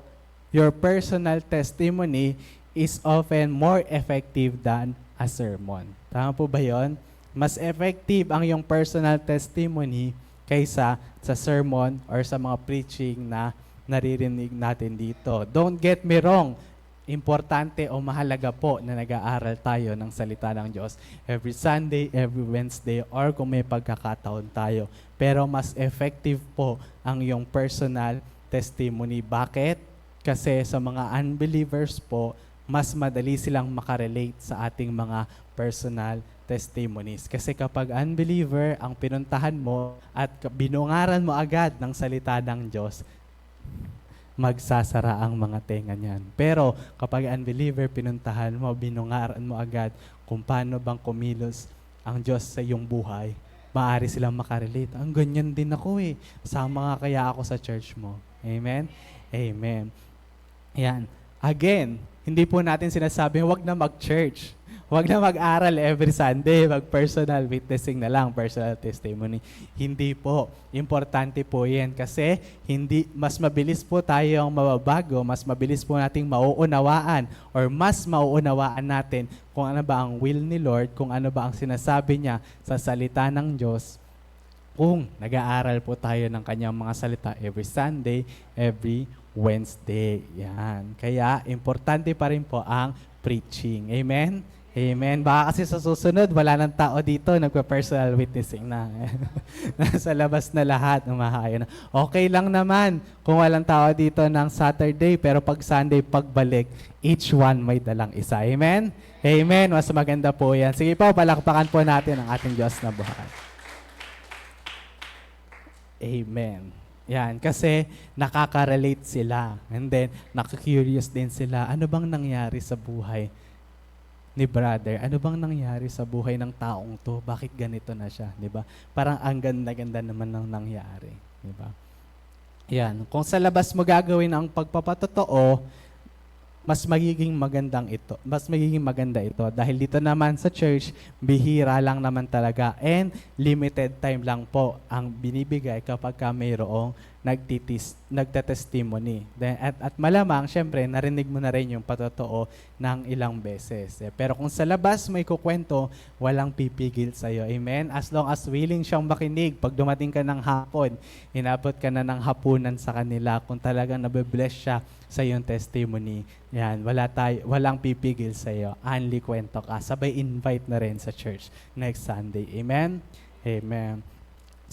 your personal testimony is often more effective than a sermon. Tama po ba yun? Mas effective ang yung personal testimony kaysa sa sermon or sa mga preaching na naririnig natin dito. Don't get me wrong, importante o mahalaga po na nag-aaral tayo ng salita ng Diyos every Sunday, every Wednesday, or kung may pagkakataon tayo. Pero mas effective po ang yung personal testimony. Bakit? Kasi sa mga unbelievers po, mas madali silang makarelate sa ating mga personal testimonies. Kasi kapag unbeliever ang pinuntahan mo at binungaran mo agad ng salita ng Diyos, magsasara ang mga tenga niyan. Pero kapag unbeliever pinuntahan mo, binungaran mo agad kung paano bang kumilos ang Diyos sa iyong buhay, maaari silang makarelate. Ang ganyan din ako eh. Sama nga kaya ako sa church mo. Amen? Amen. Yan. Again, hindi po natin sinasabing wag na mag-church. Wag na mag-aral every Sunday, mag-personal witnessing na lang, personal testimony. Hindi po. Importante po yan kasi mas mabilis po tayong mababago, mas mabilis po nating mauunawaan or mas mauunawaan natin kung ano ba ang will ni Lord, kung ano ba ang sinasabi niya sa salita ng Diyos kung nag-aaral po tayo ng kanyang mga salita every Sunday, every Wednesday. Yan. Kaya, importante pa rin po ang preaching. Amen? Amen. Baka kasi sa susunod, wala nang tao dito, nagpa-personal witnessing na. Nasa labas na lahat, umahayo na. Okay lang naman kung walang tao dito ng Saturday, pero pag Sunday, pagbalik, each one may dalang isa. Amen? Amen. Mas maganda po yan. Sige po, palakpakan po natin ang ating Diyos na buhay. Amen. Yan, kasi nakaka-relate sila. And then, nakaka-curious din sila. Ano bang nangyari sa buhay ni brother? Ano bang nangyari sa buhay ng taong to? Bakit ganito na siya? Diba? Parang ang ganda-ganda naman ng nangyari. Diba? Yan. Kung sa labas mo gagawin ang pagpapatotoo, mas magiging maganda ito dahil dito naman sa church bihira lang naman talaga and limited time lang po ang binibigay kapag mayroong nagte-testimony. At malamang syempre narinig mo na rin yung patotoo ng ilang beses. Pero kung sa labas mo ikukwento, walang pipigil sa iyo. Amen. As long as willing siyang makinig, pag dumating ka ng hapon, inabot ka na ng hapunan sa kanila, kung talagang nabe-bless siya sa iyong testimony, yan, walang pipigil sa iyo. Only kwento ka. Sabay invite na rin sa church next Sunday. Amen? Amen.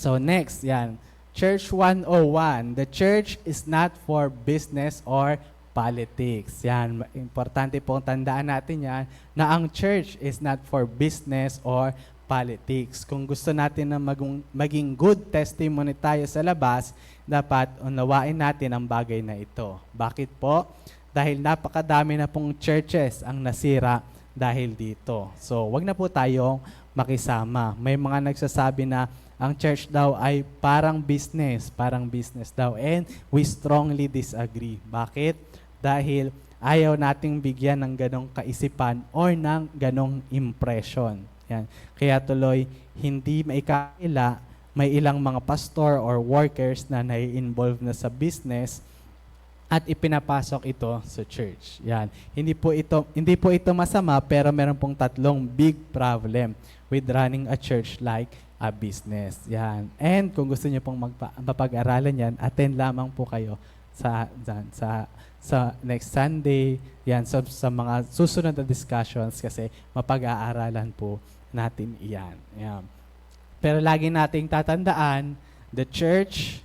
So next, yan. Church 101. The church is not for business or politics. Yan. Importante pong tandaan natin yan na ang church is not for business or politics. Kung gusto natin na maging good testimony tayo sa labas, dapat unawain natin ang bagay na ito. Bakit po? Dahil napakadami na pong churches ang nasira dahil dito. So, wag na po tayong makisama. May mga nagsasabi na ang church daw ay parang business daw. And we strongly disagree. Bakit? Dahil ayaw nating bigyan ng ganong kaisipan or ng ganong impression. Yan. Kaya tuloy, hindi maikaila, may ilang mga pastor or workers na nai-involve na sa business at ipinapasok ito sa church. Yan. Hindi po ito masama, pero meron pong tatlong big problem with running a church like a business. Yan. And kung gusto niyo pong mapag-aralan yan, attend lamang po kayo sa next Sunday, yan, sa mga susunod na discussions kasi mapag-aaralan po natin iyan. Yan. Pero lagi nating tatandaan, the church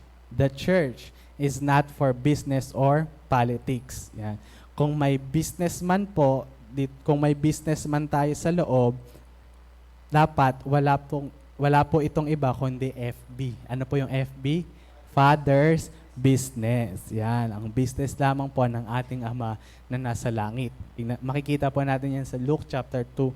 is not for business or politics. Yan. Kung may businessman tayo sa loob, dapat wala po itong iba kundi FB. Ano po yung FB? Fathers business. Yan, ang business lamang po ng ating Ama na nasa langit. Makikita po natin yan sa Luke chapter 2,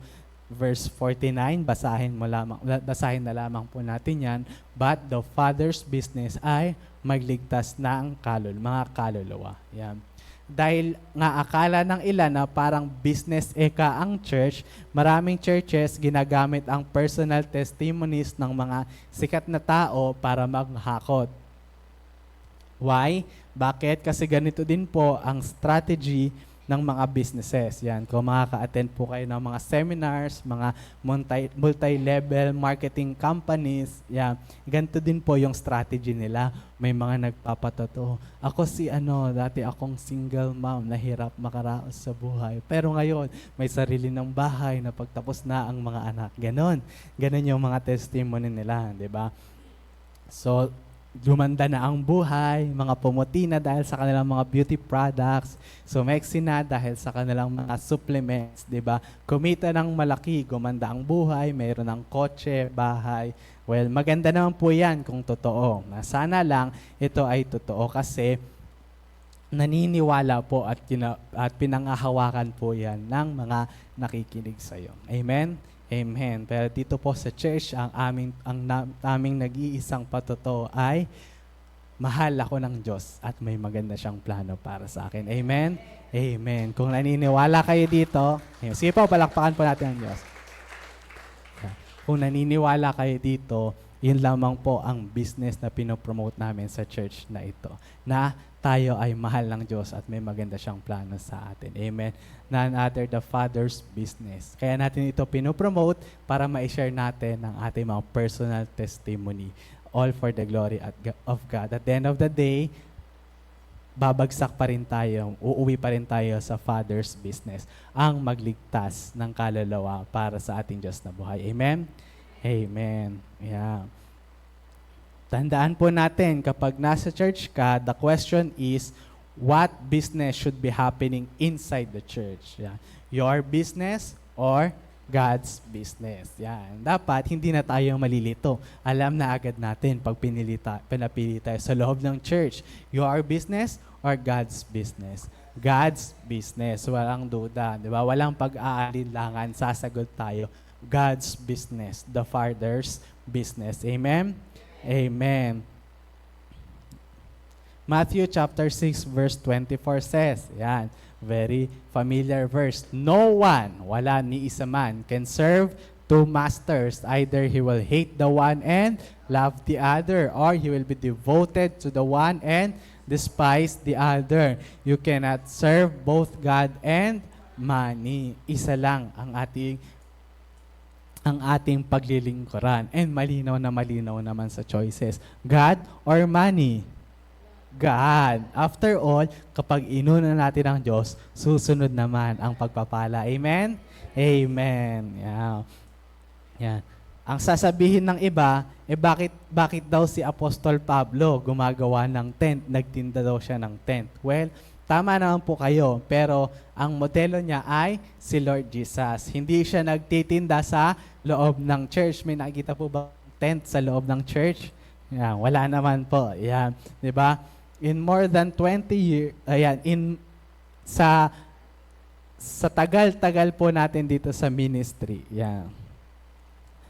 verse 49. Basahin na lamang po natin yan. But the Father's business ay magligtas ng mga kaluluwa. Yan. Dahil nga akala ng ilan na parang business eka ang church, maraming churches ginagamit ang personal testimonies ng mga sikat na tao para maghakot. Why? Bakit? Kasi ganito din po ang strategy ng mga businesses. Yan, kung makaka-attend po kayo ng mga seminars, mga multi-level marketing companies, yan, ganito din po yung strategy nila. May mga nagpapatotoo. Ako dati akong single mom, nahirap makaraos sa buhay. Pero ngayon, may sarili ng bahay na pagtapos na ang mga anak. Ganon yung mga testimony nila, di ba? So, lumanda na ang buhay, mga pumuti na dahil sa kanilang mga beauty products, sumeksi na dahil sa kanilang mga supplements, di ba? Kumita ng malaki, gumanda ang buhay, mayroon ng kotse, bahay. Well, maganda naman po yan kung totoo. Sana lang ito ay totoo kasi naniniwala po at pinangahawakan po yan ng mga nakikinig sa iyo. Amen? Amen. Pero dito po sa church, ang aming nag-iisang patotoo ay mahal ako ng Diyos at may maganda siyang plano para sa akin. Amen? Amen. Kung naniniwala kayo dito, sige po, palakpakan po natin ang Diyos. Kung naniniwala kayo dito, yun lamang po ang business na pinopromote namin sa church na ito. Na tayo ay mahal ng Diyos at may maganda siyang plano sa atin. Amen. None other the Father's business. Kaya natin ito pinopromote para ma-share natin ang ating mga personal testimony. All for the glory of God. At the end of the day, babagsak pa rin tayo, uuwi pa rin tayo sa Father's business. Ang magligtas ng kaluluwa para sa ating Diyos na buhay. Amen? Amen. Yeah. Tandaan po natin, kapag nasa church ka, the question is, what business should be happening inside the church? Yeah. Your business or God's business? Yan. Dapat hindi na tayo malilito. Alam na agad natin pag pinapili tayo sa loob ng church. Your business or God's business? God's business. Walang duda. Di ba? Walang pag-aalinlangan. Sasagot tayo. God's business. The Father's business. Amen? Amen. Matthew chapter 6 verse 24 says, yan, very familiar verse. No one, wala ni isa man, can serve two masters. Either he will hate the one and love the other, or he will be devoted to the one and despise the other. You cannot serve both God and money. Isa lang ang ating paglilingkuran. And malinaw naman sa choices. God or money? God. After all, kapag inuna natin ang Diyos, susunod naman ang pagpapala. Amen? Amen. Yeah. Yan. Ang sasabihin ng iba, bakit daw si Apostol Pablo gumagawa ng tent, nagtinda daw siya ng tent? Well, tama naman po kayo, pero ang modelo niya ay si Lord Jesus. Hindi siya nagtitinda sa loob ng church. May nakikita po ba tent sa loob ng church? Yan, wala naman po. Yan, 'di ba? In more than 20 years, sa tagal-tagal po natin dito sa ministry, yan.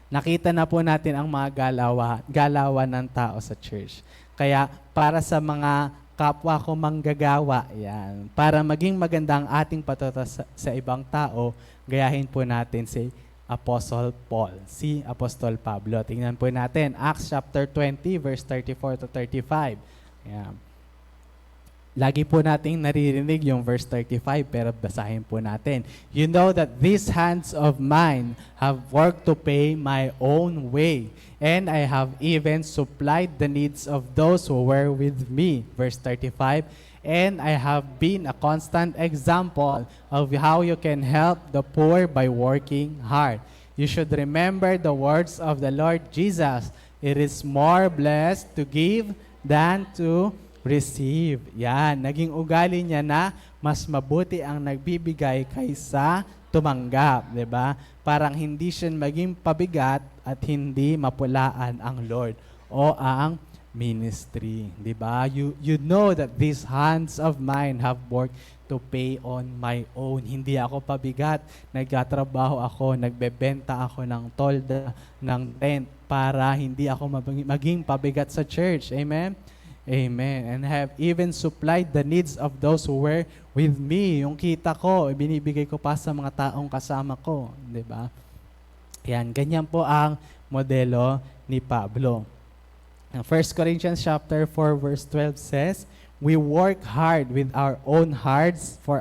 Nakita na po natin ang mga galawan ng tao sa church. Kaya para sa mga kapwa ko manggagawa, yan, para maging maganda ang ating patuto sa ibang tao, gayahin po natin si Apostle Paul, si Apostol Pablo. Tingnan po natin, Acts chapter 20, verse 34 to 35. Yan. Lagi po nating naririnig yung verse 35, pero basahin po natin. You know that these hands of mine have worked to pay my own way, and I have even supplied the needs of those who were with me. Verse 35, and I have been a constant example of how you can help the poor by working hard. You should remember the words of the Lord Jesus. It is more blessed to give than to receive. Yan, naging ugali niya na mas mabuti ang nagbibigay kaysa tumanggap, 'di ba? Parang hindi siya maging pabigat at hindi mapulaan ang Lord o ang ministry. Di ba? You know that these hands of mine have worked to pay on my own. Hindi ako pabigat. Nagtatrabaho ako, nagbebenta ako ng tolda, ng tent para hindi ako maging pabigat sa church. Amen? Amen. And have even supplied the needs of those who were with me. Yung kita ko, binibigay ko pa sa mga taong kasama ko. Di ba? Yan, ganyan po ang modelo ni Pablo. 1 Corinthians chapter 4 verse 12 says, we work hard with our own hands for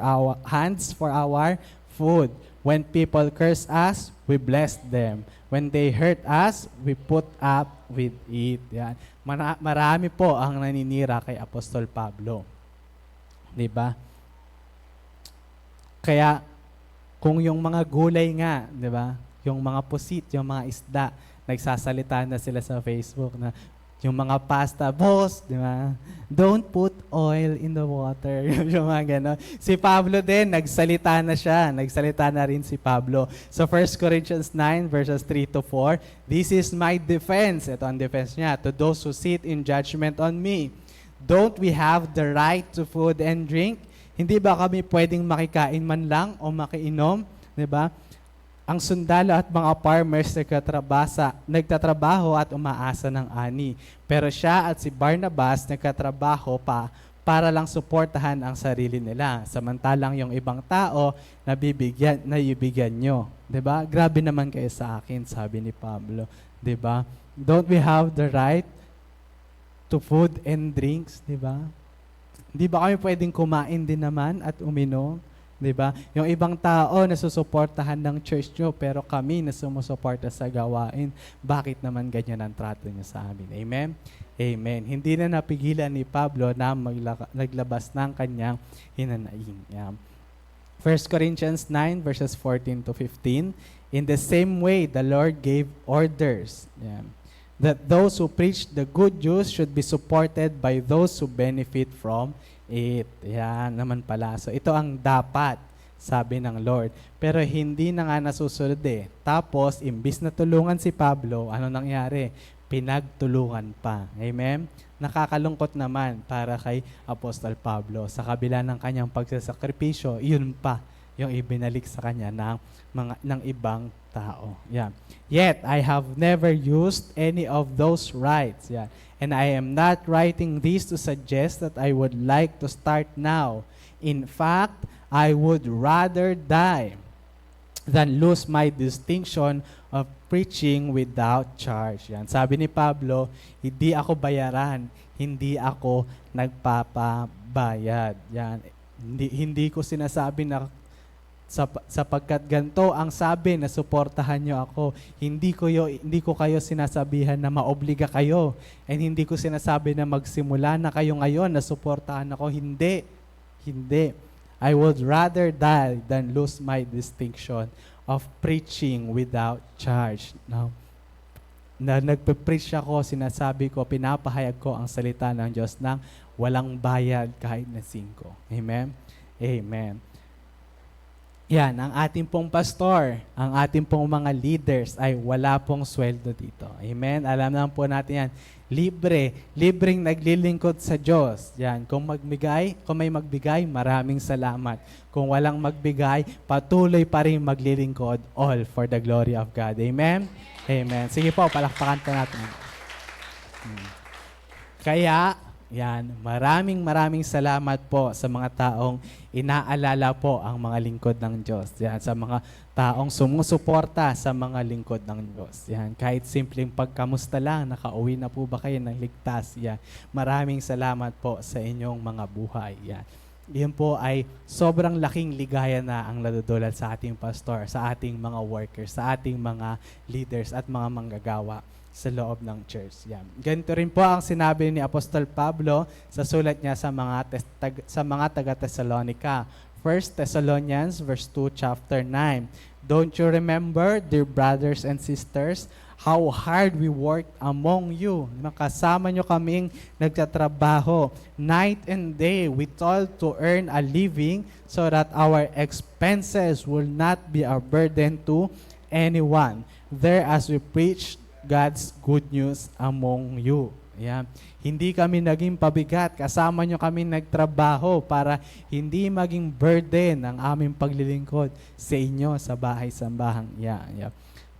our food. When people curse us, we bless them. When they hurt us, we put up with it. Yan. Marami po ang naninira kay Apostol Pablo. 'Di ba? Kaya kung yung mga gulay nga, 'di ba? Yung mga pusit, yung mga isda, nagsasalita na sila sa Facebook na yung mga pasta, boss, di ba? Don't put oil in the water. Yung mga gano'n. Si Pablo din, nagsalita na siya. Nagsalita na rin si Pablo. So 1 Corinthians 9 verses 3 to 4, this is my defense. Ito ang defense niya. To those who sit in judgment on me. Don't we have the right to food and drink? Hindi ba kami pwedeng makikain man lang o makiinom? Di ba? Ang sundalo at mga farmers nagtatrabaho at umaasa ng ani. Pero siya at si Barnabas nagtatrabaho pa para lang suportahan ang sarili nila. Samantalang yung ibang tao nabibigyan nyo. 'Di ba? Grabe naman kayo sa akin, sabi ni Pablo. 'Di ba? Don't we have the right to food and drinks, 'di ba? Hindi ba kami pwedeng kumain din naman at uminom? 'Di ba? Yung ibang tao nasusuportahan ng church nyo, pero kami na sumusuporta sa gawain. Bakit naman ganyan ang trato niyo sa amin? Amen? Amen. Hindi na napigilan ni Pablo na naglabas ng kanyang hinanaing. 1 Corinthians 9 verses 14 to 15, in the same way the Lord gave orders that those who preach the good news should be supported by those who benefit from it. Yan naman pala. So ito ang dapat, sabi ng Lord. Pero hindi na nga nasusunod eh. Tapos, imbis na tulungan si Pablo, ano nangyari? Pinagtulungan pa. Amen? Nakakalungkot naman para kay Apostol Pablo. Sa kabila ng kanyang pagsasakripisyo, yun pa yung ibinalik sa kanya ng ibang tao. Yeah. Yet, I have never used any of those rights. Yeah. And I am not writing this to suggest that I would like to start now. In fact, I would rather die than lose my distinction of preaching without charge. Yan. Sabi ni Pablo, hindi ako bayaran, hindi ako nagpapabayad. Yan. Hindi ko sinasabi na sapagkat ganito ang sabi na suportahan nyo ako. Hindi ko kayo sinasabihan na maobliga kayo. And hindi ko sinasabi na magsimula na kayo ngayon na suportahan ako. Hindi. Hindi. I would rather die than lose my distinction of preaching without charge. Now, na nagpe-preach ako, sinasabi ko, pinapahayag ko ang salita ng Diyos nang walang bayad kahit na 5. Amen? Amen. Yan, ang ating pong pastor, ang ating pong mga leaders ay wala pong sweldo dito. Amen? Alam naman po natin yan. Libreng naglilingkod sa Diyos. Yan, kung may magbigay, maraming salamat. Kung walang magbigay, patuloy pa rin maglilingkod, all for the glory of God. Amen? Amen. Sige po, palakpakan po natin. Kaya, yan, maraming salamat po sa mga taong inaalala po ang mga lingkod ng Diyos. Yan, sa mga taong sumusuporta sa mga lingkod ng Diyos. Yan, kahit simpleng pagkamusta lang, nakauwi na po ba kayo ng ligtas? Yan, maraming salamat po sa inyong mga buhay. Yan. Yan po ay sobrang laking ligaya na ang nadudulot sa ating pastor, sa ating mga workers, sa ating mga leaders at mga manggagawa sa loob ng church. Yan. Ganito rin po ang sinabi ni Apostol Pablo sa sulat niya sa mga taga-Thessalonica. 1 Thessalonians verse 2 chapter 9. Don't you remember, dear brothers and sisters, how hard we worked among you? Kasama nyo kaming nagtatrabaho. Night and day, we toiled to earn a living so that our expenses will not be a burden to anyone. There as we preach God's good news among you. Ayan. Hindi kami naging pabigat. Kasama nyo kami nagtrabaho para hindi maging burden ang aming paglilingkod sa inyo sa bahay-sambahang iyan.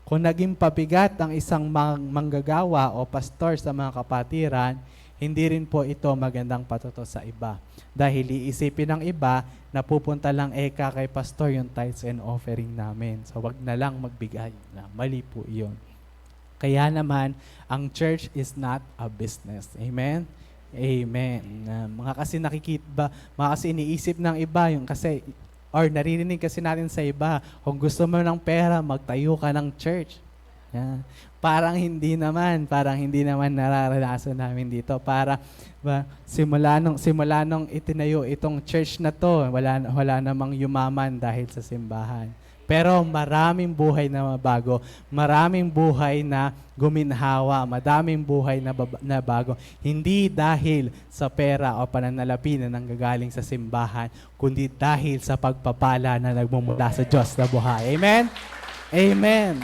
Kung naging pabigat ang isang manggagawa o pastor sa mga kapatiran, hindi rin po ito magandang patuto sa iba. Dahil iisipin ng iba na pupunta lang kay pastor yung tithes and offering namin. So wag na lang magbigay. Mali po iyon. Kaya naman, ang church is not a business. Amen? Amen. Mga kasi mga kasi iniisip ng iba yung kasi, or naririnig kasi natin sa iba, kung gusto mo ng pera, magtayo ka ng church. Yeah. Parang hindi naman nararanasan namin dito. Simula nung itinayo itong church na to, wala namang yumaman dahil sa simbahan. Pero maraming buhay na mabago, maraming buhay na guminhawa, madaming buhay na bago. Hindi dahil sa pera o pananalapi na nanggagaling sa simbahan, kundi dahil sa pagpapala na nagmumula sa Diyos na buhay. Amen? Amen.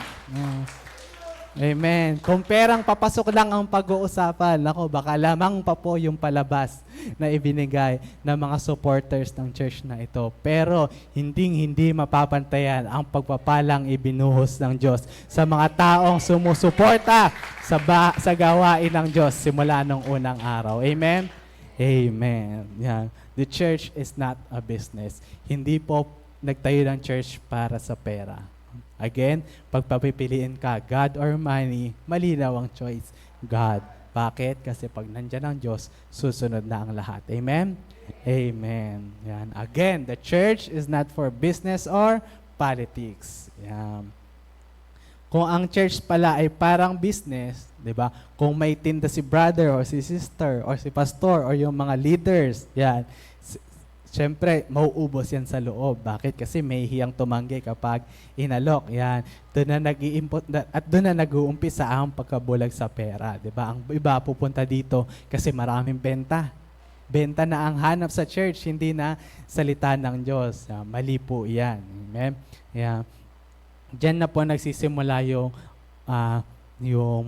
Amen. Kung perang papasok lang ang pag-uusapan, baka lamang pa po yung palabas na ibinigay ng mga supporters ng church na ito. Pero hindi mapapantayan ang pagpapalang ibinuhos ng Diyos sa mga taong sumusuporta sa gawain ng Diyos simula nung unang araw. Amen? Amen. Yan. The church is not a business. Hindi po nagtayo ng church para sa pera. Again, pagpapipiliin ka, God or money, malinaw ang choice. God. Bakit? Kasi pag nandyan ang Diyos, susunod na ang lahat. Amen? Amen. Yan. Again, the church is not for business or politics. Yan. Kung ang church pala ay parang business, di ba? Kung may tinda si brother or si sister or si pastor or yung mga leaders, yan. Siyempre, mauubos yan sa loob. Bakit? Kasi may hiyang tumanggi kapag inalok. Yan. Doon na nag-i-import at doon na nag-uumpisa ang pagkabulag sa pera. Diba? Ang iba pupunta dito kasi maraming benta. Benta na ang hanap sa church, hindi na salita ng Diyos. Mali po yan. Amen? Yeah. Diyan na po nagsisimula yung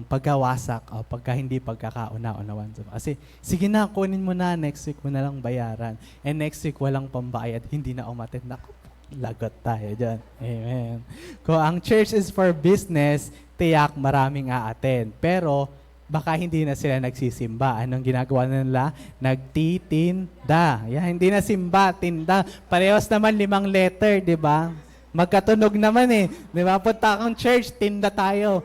pagkawasak o pagka hindi pagkakauna-unawan. Kasi, sige na, kunin mo na, next week mo na lang bayaran. And next week, walang pambayad, hindi na umattend. Naku, lagot tayo dyan. Amen. Kung ang church is for business, tiyak maraming a-attend. Pero, baka hindi na sila nagsisimba. Anong ginagawa nila? Nagtitinda. Yan, hindi na simba, tinda. Parehas naman 5 letter, di ba? Magkatunog naman eh. Di ba? Punta kang church, tinda tayo.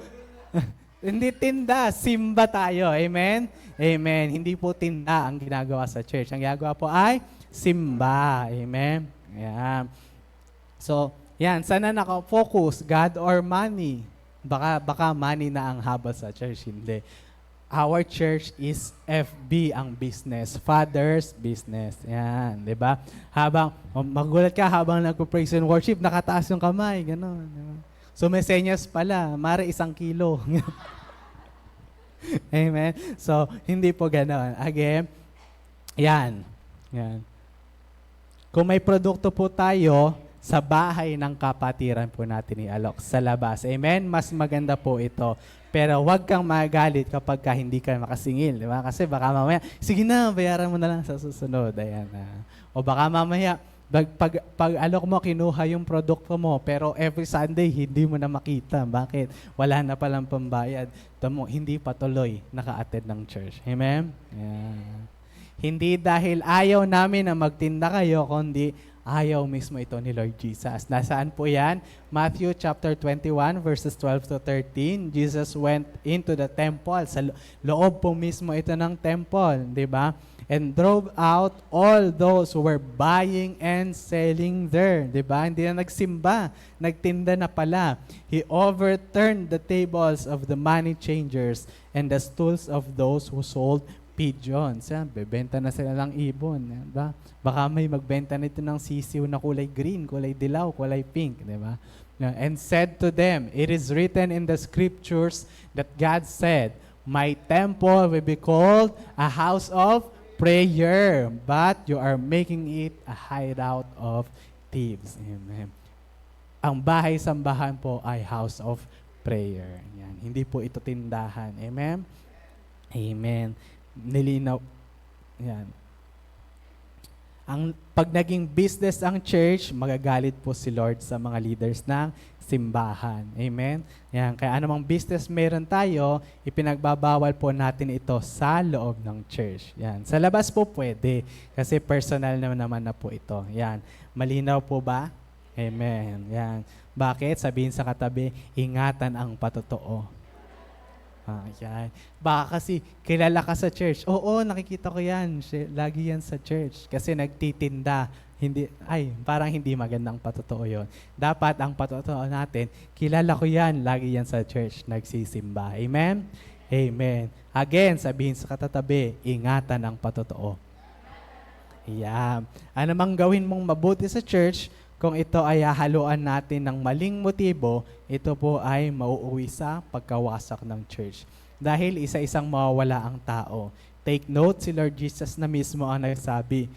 Hindi tinda, simba tayo. Amen? Amen. Hindi po tinda ang ginagawa sa church. Ang ginagawa po ay simba. Amen? Ayan. So, yan. Sana nakafocus, God or money? Baka money na ang habol sa church. Hindi. Our church is FB ang business. Father's business. Yan. Diba? Magulat ka habang nagpo-praise and worship, nakataas yung kamay. Ganon. Diba? So may senyas pala, mare 1 kilo. Amen? So, hindi po ganoon. Again, yan. Kung may produkto po tayo sa bahay ng kapatiran po natin i-alok sa labas. Amen? Mas maganda po ito. Pero huwag kang magalit kapag hindi ka makasingil. Di ba? Kasi baka mamaya, sige na, bayaran mo na lang sa susunod. Ayan. O baka mamaya, pag alok mo, kinuha yung produkto mo, pero every Sunday, hindi mo na makita. Bakit? Wala na palang pambayad. Tamo, hindi patuloy naka-attend ng church. Amen? Yeah. Hindi dahil ayaw namin na magtinda kayo, kundi ayaw mismo ito ni Lord Jesus. Nasaan po yan? Matthew chapter 21, verses 12 to 13. Jesus went into the temple. Sa loob po mismo ito ng temple. Di ba? And drove out all those who were buying and selling there. Diba? Hindi na nagsimba, nagtinda na pala. He overturned the tables of the money changers and the stools of those who sold pigeons. Yan, bebenta na sila ng ibon. Diba? Baka may magbenta nito ng sisiw na kulay green, kulay dilaw, kulay pink. Diba? And said to them, it is written in the scriptures that God said, my temple will be called a house of prayer, but you are making it a hideout of thieves. Amen. Ang bahay-sambahan po ay house of prayer. Yan. Hindi po ito tindahan. Amen? Amen. Nilinaw. Yan. Pag naging business ang church, magagalit po si Lord sa mga leaders ng simbahan. Amen? Yan. Kaya anumang business meron tayo, ipinagbabawal po natin ito sa loob ng church. Yan. Sa labas po pwede, kasi personal naman na po ito. Yan. Malinaw po ba? Amen. Yan. Bakit? Sabihin sa katabi, ingatan ang patotoo. Yan. Baka kasi kilala ka sa church. Oo, nakikita ko yan. Lagi yan sa church. Kasi nagtitinda. Parang hindi magandang patotoo yon. Dapat ang patotoo natin, kilala ko yan. Lagi yan sa church. Nagsisimba. Amen? Amen. Again, sabihin sa katatabi, ingatan ang patotoo. Yan. Ano mang gawin mong mabuti sa church, kung ito ay hahaluan natin ng maling motibo, ito po ay mauuwi sa pagkawasak ng church. Dahil isa-isang mawawala ang tao. Take note, si Lord Jesus na mismo ang nagsabi,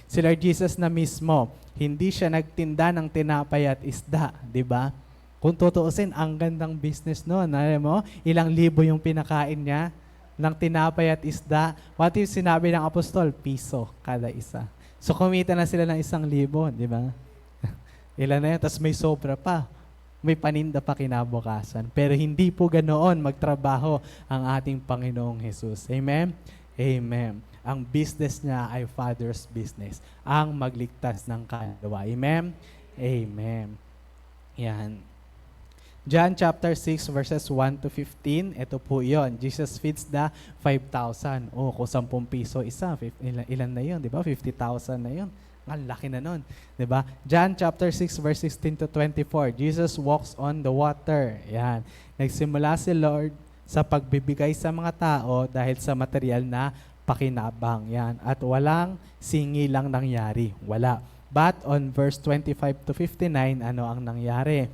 si Lord Jesus na mismo, hindi siya nagtinda ng tinapay at isda, di ba? Kung tutuusin, ang gandang business noon. Alam mo, ilang libo yung pinakain niya ng tinapay at isda. What if sinabi ng apostol? Piso kada isa. So kumita na sila ng 1,000, di ba? Ilan na yun? Tapos may sobra pa. May paninda pa kinabukasan. Pero hindi po ganoon magtrabaho ang ating Panginoong Jesus. Amen? Amen. Ang business niya ay Father's business. Ang magligtas ng kaluluwa. Amen? Amen. Yan. John chapter 6 verses 1 to 15, ito po yon. Jesus feeds the 5,000. Kung 10 piso isa, ilan na yun, di ba? 50,000 na yun. Ang laki na nun, di ba? John chapter 6 verse 16 to 24, Jesus walks on the water. Yan. Nagsimula si Lord sa pagbibigay sa mga tao dahil sa material na pakinabang. Yan. At walang singi lang nangyari. Wala. But on verse 25 to 59, ano ang nangyari?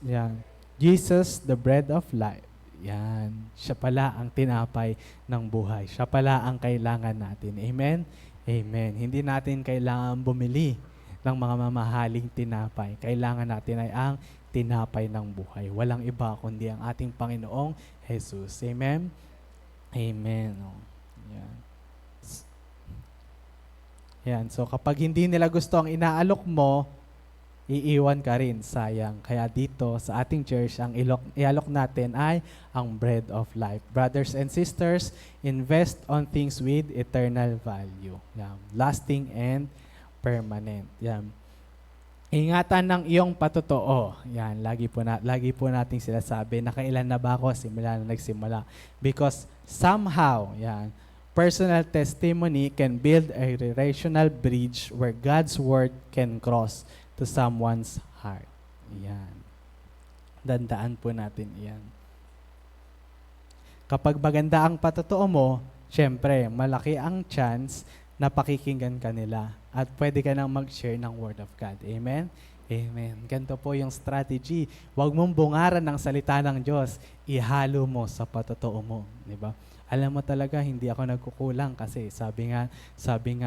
Yan. Jesus, the bread of life. Yan. Siya pala ang tinapay ng buhay. Siya pala ang kailangan natin. Amen? Amen. Hindi natin kailangan bumili ng mga mamahaling tinapay. Kailangan natin ay ang tinapay ng buhay. Walang iba kundi ang ating Panginoong Jesus. Amen? Amen. Yan. Yan. So kapag hindi nila gusto ang inaalok mo, iiwan ka rin, sayang. Kaya dito sa ating church, ang ialok natin ay ang bread of life. Brothers and sisters, invest on things with eternal value. Yan. Lasting and permanent. Yan. Ingatan ng iyong patotoo. Yan, lagi po nating sinasabi, nakailan na ba ako simula na nagsimula? Because somehow, yan, personal testimony can build a relational bridge where God's word can cross to someone's heart. Yan. Dandaan po natin yan. Kapag maganda ang patotoo mo, syempre, malaki ang chance na pakikinggan ka nila at pwede ka nang mag-share ng Word of God. Amen? Amen. Ganito po yung strategy. Huwag mong bungaran ng salita ng Diyos. Ihalo mo sa patotoo mo. Diba? Alam mo talaga, hindi ako nagkukulang kasi sabi nga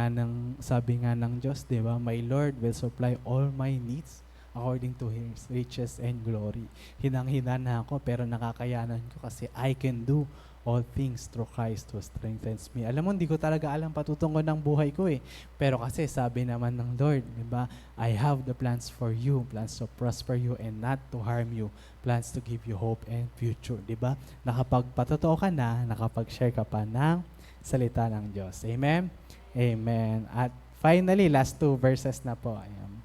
ng Diyos, di ba? My Lord will supply all my needs according to His riches and glory. Hinang-hina na ako pero nakakayanan ko kasi I can do all things through Christ who strengthens me. Alam mo, hindi ko talaga alam patutungkol ng buhay ko eh. Pero kasi sabi naman ng Lord, di ba? I have the plans for you, plans to prosper you and not to harm you, plans to give you hope and future. Di ba? Nakapagpatotoo ka na, nakapag-share ka pa ng salita ng Diyos. Amen? Amen. At finally, last 2 verses na po. Ayan.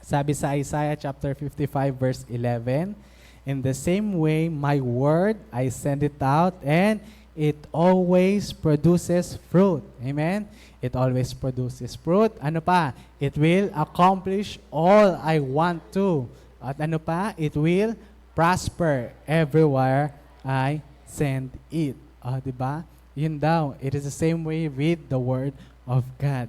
Sabi sa Isaiah chapter 55 verse 11, in the same way, my word, I send it out, and it always produces fruit. Amen? It always produces fruit. Ano pa? It will accomplish all I want to. At ano pa? It will prosper everywhere I send it. Diba? Yun daw. It is the same way with the word of God.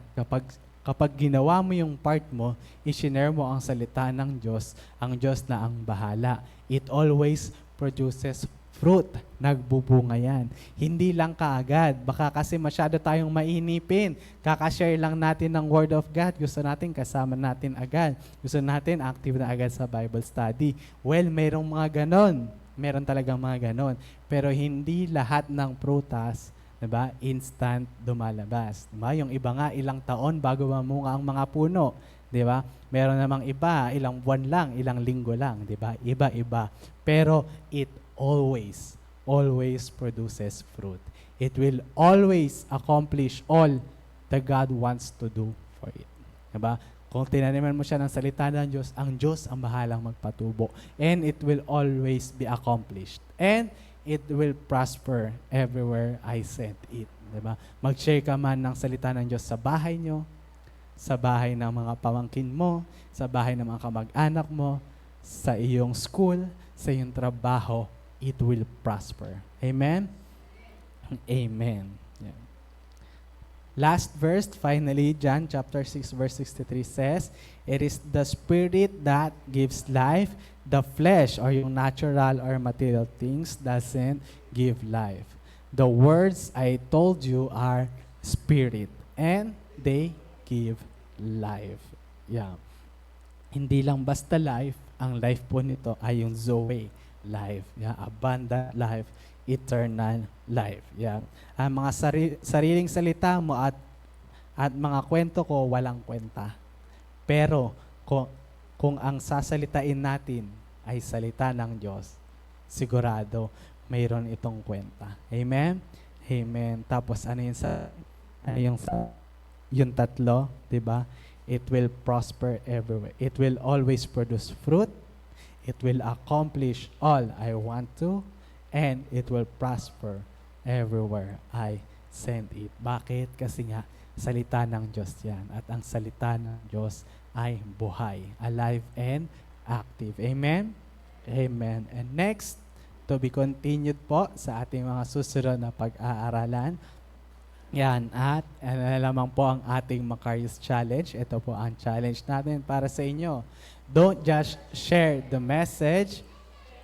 Kapag ginawa mo yung part mo, i-share mo ang salita ng Diyos, ang Diyos na ang bahala. It always produces fruit. Nagbubunga yan. Hindi lang kaagad. Baka kasi masyado tayong mainipin. Kakashare lang natin ng Word of God. Gusto natin kasama natin agad. Gusto natin active na agad sa Bible study. Well, mayroong mga ganon. Meron talagang mga ganon. Pero hindi lahat ng prutas, diba, instant lumalabas. Diba? Yung iba nga, ilang taon bago mamunga ang mga puno. Diba? Meron namang iba, ilang buwan lang, ilang linggo lang. Diba? Iba-iba. Pero it always produces fruit. It will always accomplish all that God wants to do for it. Diba? Kung tinaniman mo siya ng salita ng Diyos, ang Diyos ang bahalang magpatubo. And it will always be accomplished. And it will prosper everywhere I send it. Diba? Mag-share ka man ng salita ng Diyos sa bahay nyo, sa bahay ng mga pamangkin mo, sa bahay ng mga kamag-anak mo, sa iyong school, sa iyong trabaho, it will prosper. Amen? Amen. Yeah. Last verse, finally, John chapter 6, verse 63 says, it is the Spirit that gives life. The flesh or yung natural or material things doesn't give life. The words I told you are spirit and they give life. Yeah. Hindi lang basta life, ang life po nito ay yung Zoe life. Yeah. Abundant life, eternal life. Yeah. Ang mga sariling salita mo at mga kwento ko, walang kwenta. Pero kung ang sasalitain natin ay salita ng Diyos, sigurado mayroon itong kwenta. Amen? Amen. Tapos ano yung tatlo, 'di ba? It will prosper everywhere. It will always produce fruit. It will accomplish all I want to, and it will prosper everywhere I send it. Bakit? Kasi nga salita ng Diyos 'yan, at ang salita ng Diyos ay buhay, alive and active. Amen? Amen. And next, to be continued po sa ating mga susunod na pag-aaralan. Yan, at ano lamang po ang ating Macarius Challenge. Ito po ang challenge natin para sa inyo. Don't just share the message,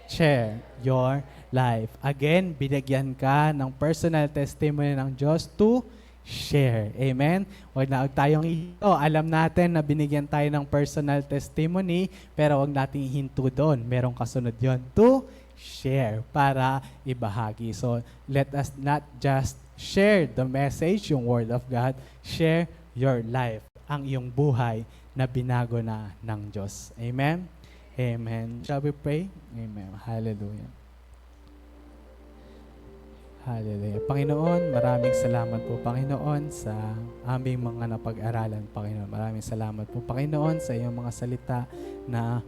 share your life. Again, binigyan ka ng personal testimony ng Diyos to share. Amen? Huwag tayong alam natin na binigyan tayo ng personal testimony, pero huwag nating hinto doon. Merong kasunod yon, to share, para ibahagi. So, let us not just share the message, yung Word of God, share your life, ang iyong buhay na binago na ng Diyos. Amen? Amen. Shall we pray? Amen. Hallelujah. Hallelujah. Panginoon, maraming salamat po, Panginoon, sa aming mga napag-aralan, Panginoon. Maraming salamat po, Panginoon, sa iyong mga salita na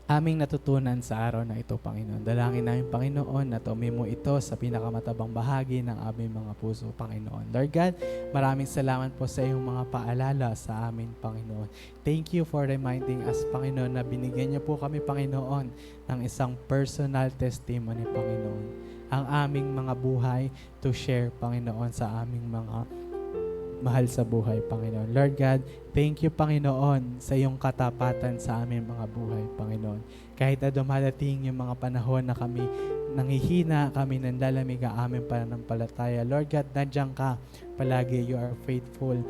aming natutunan sa araw na ito, Panginoon. Dalangin namin, Panginoon, na tumimo ito sa pinakamatabang bahagi ng aming mga puso, Panginoon. Lord God, maraming salamat po sa iyong mga paalala sa amin, Panginoon. Thank you for reminding us, Panginoon, na binigyan niyo po kami, Panginoon, ng isang personal testimony, Panginoon. Ang aming mga buhay to share, Panginoon, sa aming mga mahal sa buhay, Panginoon. Lord God, thank you, Panginoon, sa iyong katapatan sa aming mga buhay, Panginoon. Kahit na dumadating yung mga panahon na kami nanghihina, kami nanlalamig ang aming pananampalataya. Lord God, nandiyan ka palagi. You are faithful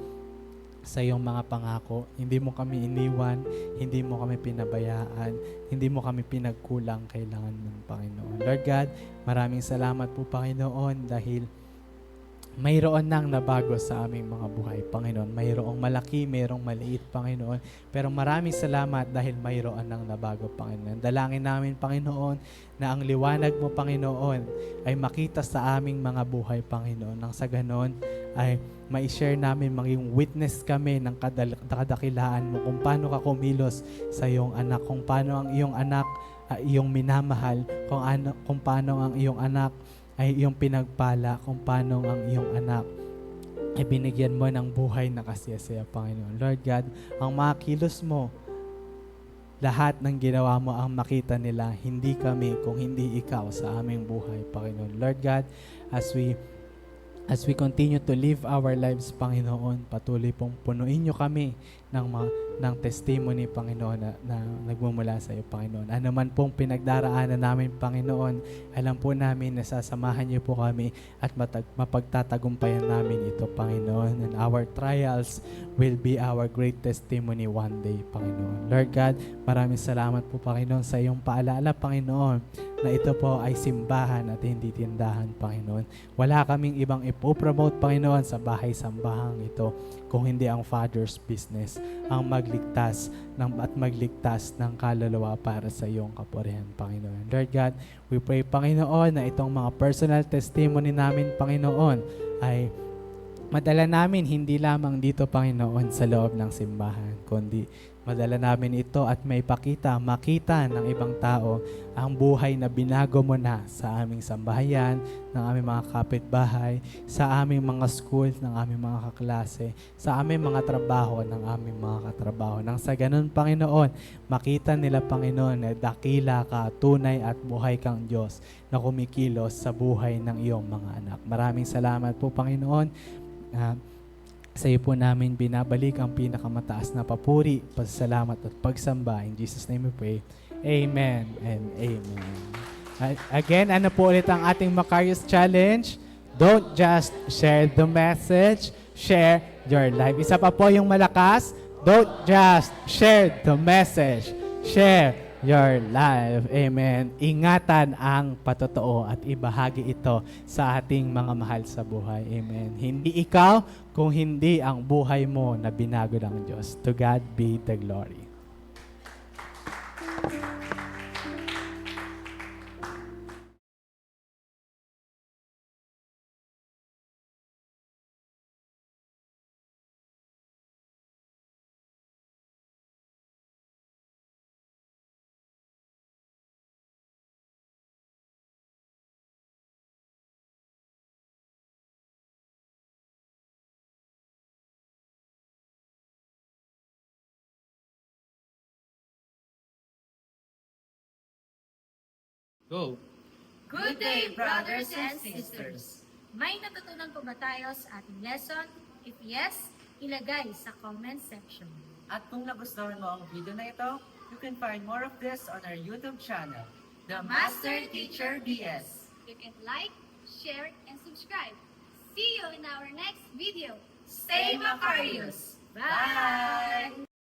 sa iyong mga pangako. Hindi mo kami iniwan, hindi mo kami pinabayaan, hindi mo kami pinagkulang kailangan ng Panginoon. Lord God, maraming salamat po, Panginoon, dahil mayroon nang nabago sa aming mga buhay, Panginoon. Mayroong malaki, mayroong maliit, Panginoon. Pero maraming salamat dahil mayroon nang nabago, Panginoon. Dalangin namin, Panginoon, na ang liwanag mo, Panginoon, ay makita sa aming mga buhay, Panginoon. Nang sa ganon, ay ma-share namin, maging witness kami ng kadakilaan mo kung paano ka kumilos sa iyong anak, kung paano ang iyong anak iyong minamahal, kung paano ang iyong anak ay iyong pinagpala, kung paano ang iyong anak ay binigyan mo ng buhay na kasiyasiya, Panginoon. Lord God, ang mga kilos mo, lahat ng ginawa mo ang makita nila, hindi kami kung hindi ikaw sa aming buhay, Panginoon. Lord God, as we continue to live our lives, Panginoon, patuloy pong punuin niyo kami ng ng testimony, Panginoon, na nagmumula sa iyo, Panginoon. Ano man pong pinagdaraanan namin, Panginoon, alam po namin na sasamahan niyo po kami at mapagtatagumpayan namin ito, Panginoon. And our trials will be our great testimony one day, Panginoon. Lord God, maraming salamat po, Panginoon, sa iyong paalala, Panginoon, na ito po ay simbahan at hindi tindahan, Panginoon. Wala kaming ibang ipopromote, Panginoon, sa bahay-sambahang ito kung hindi ang Father's business, ang magligtas ng kaluluwa para sa iyong kapurihan, Panginoon. Lord God, we pray, Panginoon, na itong mga personal testimony namin, Panginoon, ay madala namin hindi lamang dito, Panginoon, sa loob ng simbahan, kundi madala namin ito at makita ng ibang tao ang buhay na binago mo na sa aming sambahayan, ng aming mga kapitbahay, sa aming mga schools, ng aming mga kaklase, sa aming mga trabaho, ng aming mga katrabaho. Nang sa ganun, Panginoon, makita nila, Panginoon, na dakila ka, tunay at buhay kang Diyos na kumikilos sa buhay ng iyong mga anak. Maraming salamat po, Panginoon. Sa iyo po namin binabalik ang pinakamataas na papuri, pasasalamat at pagsamba. In Jesus' name we pray. Amen and amen. Again, ano po ulit ang ating Macarius Challenge? Don't just share the message, share your life. Isa pa po yung malakas. Don't just share the message, share your life. Amen. Ingatan ang patotoo at ibahagi ito sa ating mga mahal sa buhay. Amen. Hindi ikaw, kung hindi ang buhay mo na binago ng Diyos. To God be the glory. Go! Good day, brothers and sisters! May natutunan po ba tayo sa ating lesson? If yes, ilagay sa comment section. At kung nagustuhan mo ang video na ito, you can find more of this on our YouTube channel, The Master Teacher BS. You can like, share, and subscribe. See you in our next video. Stay Macarius! Bye!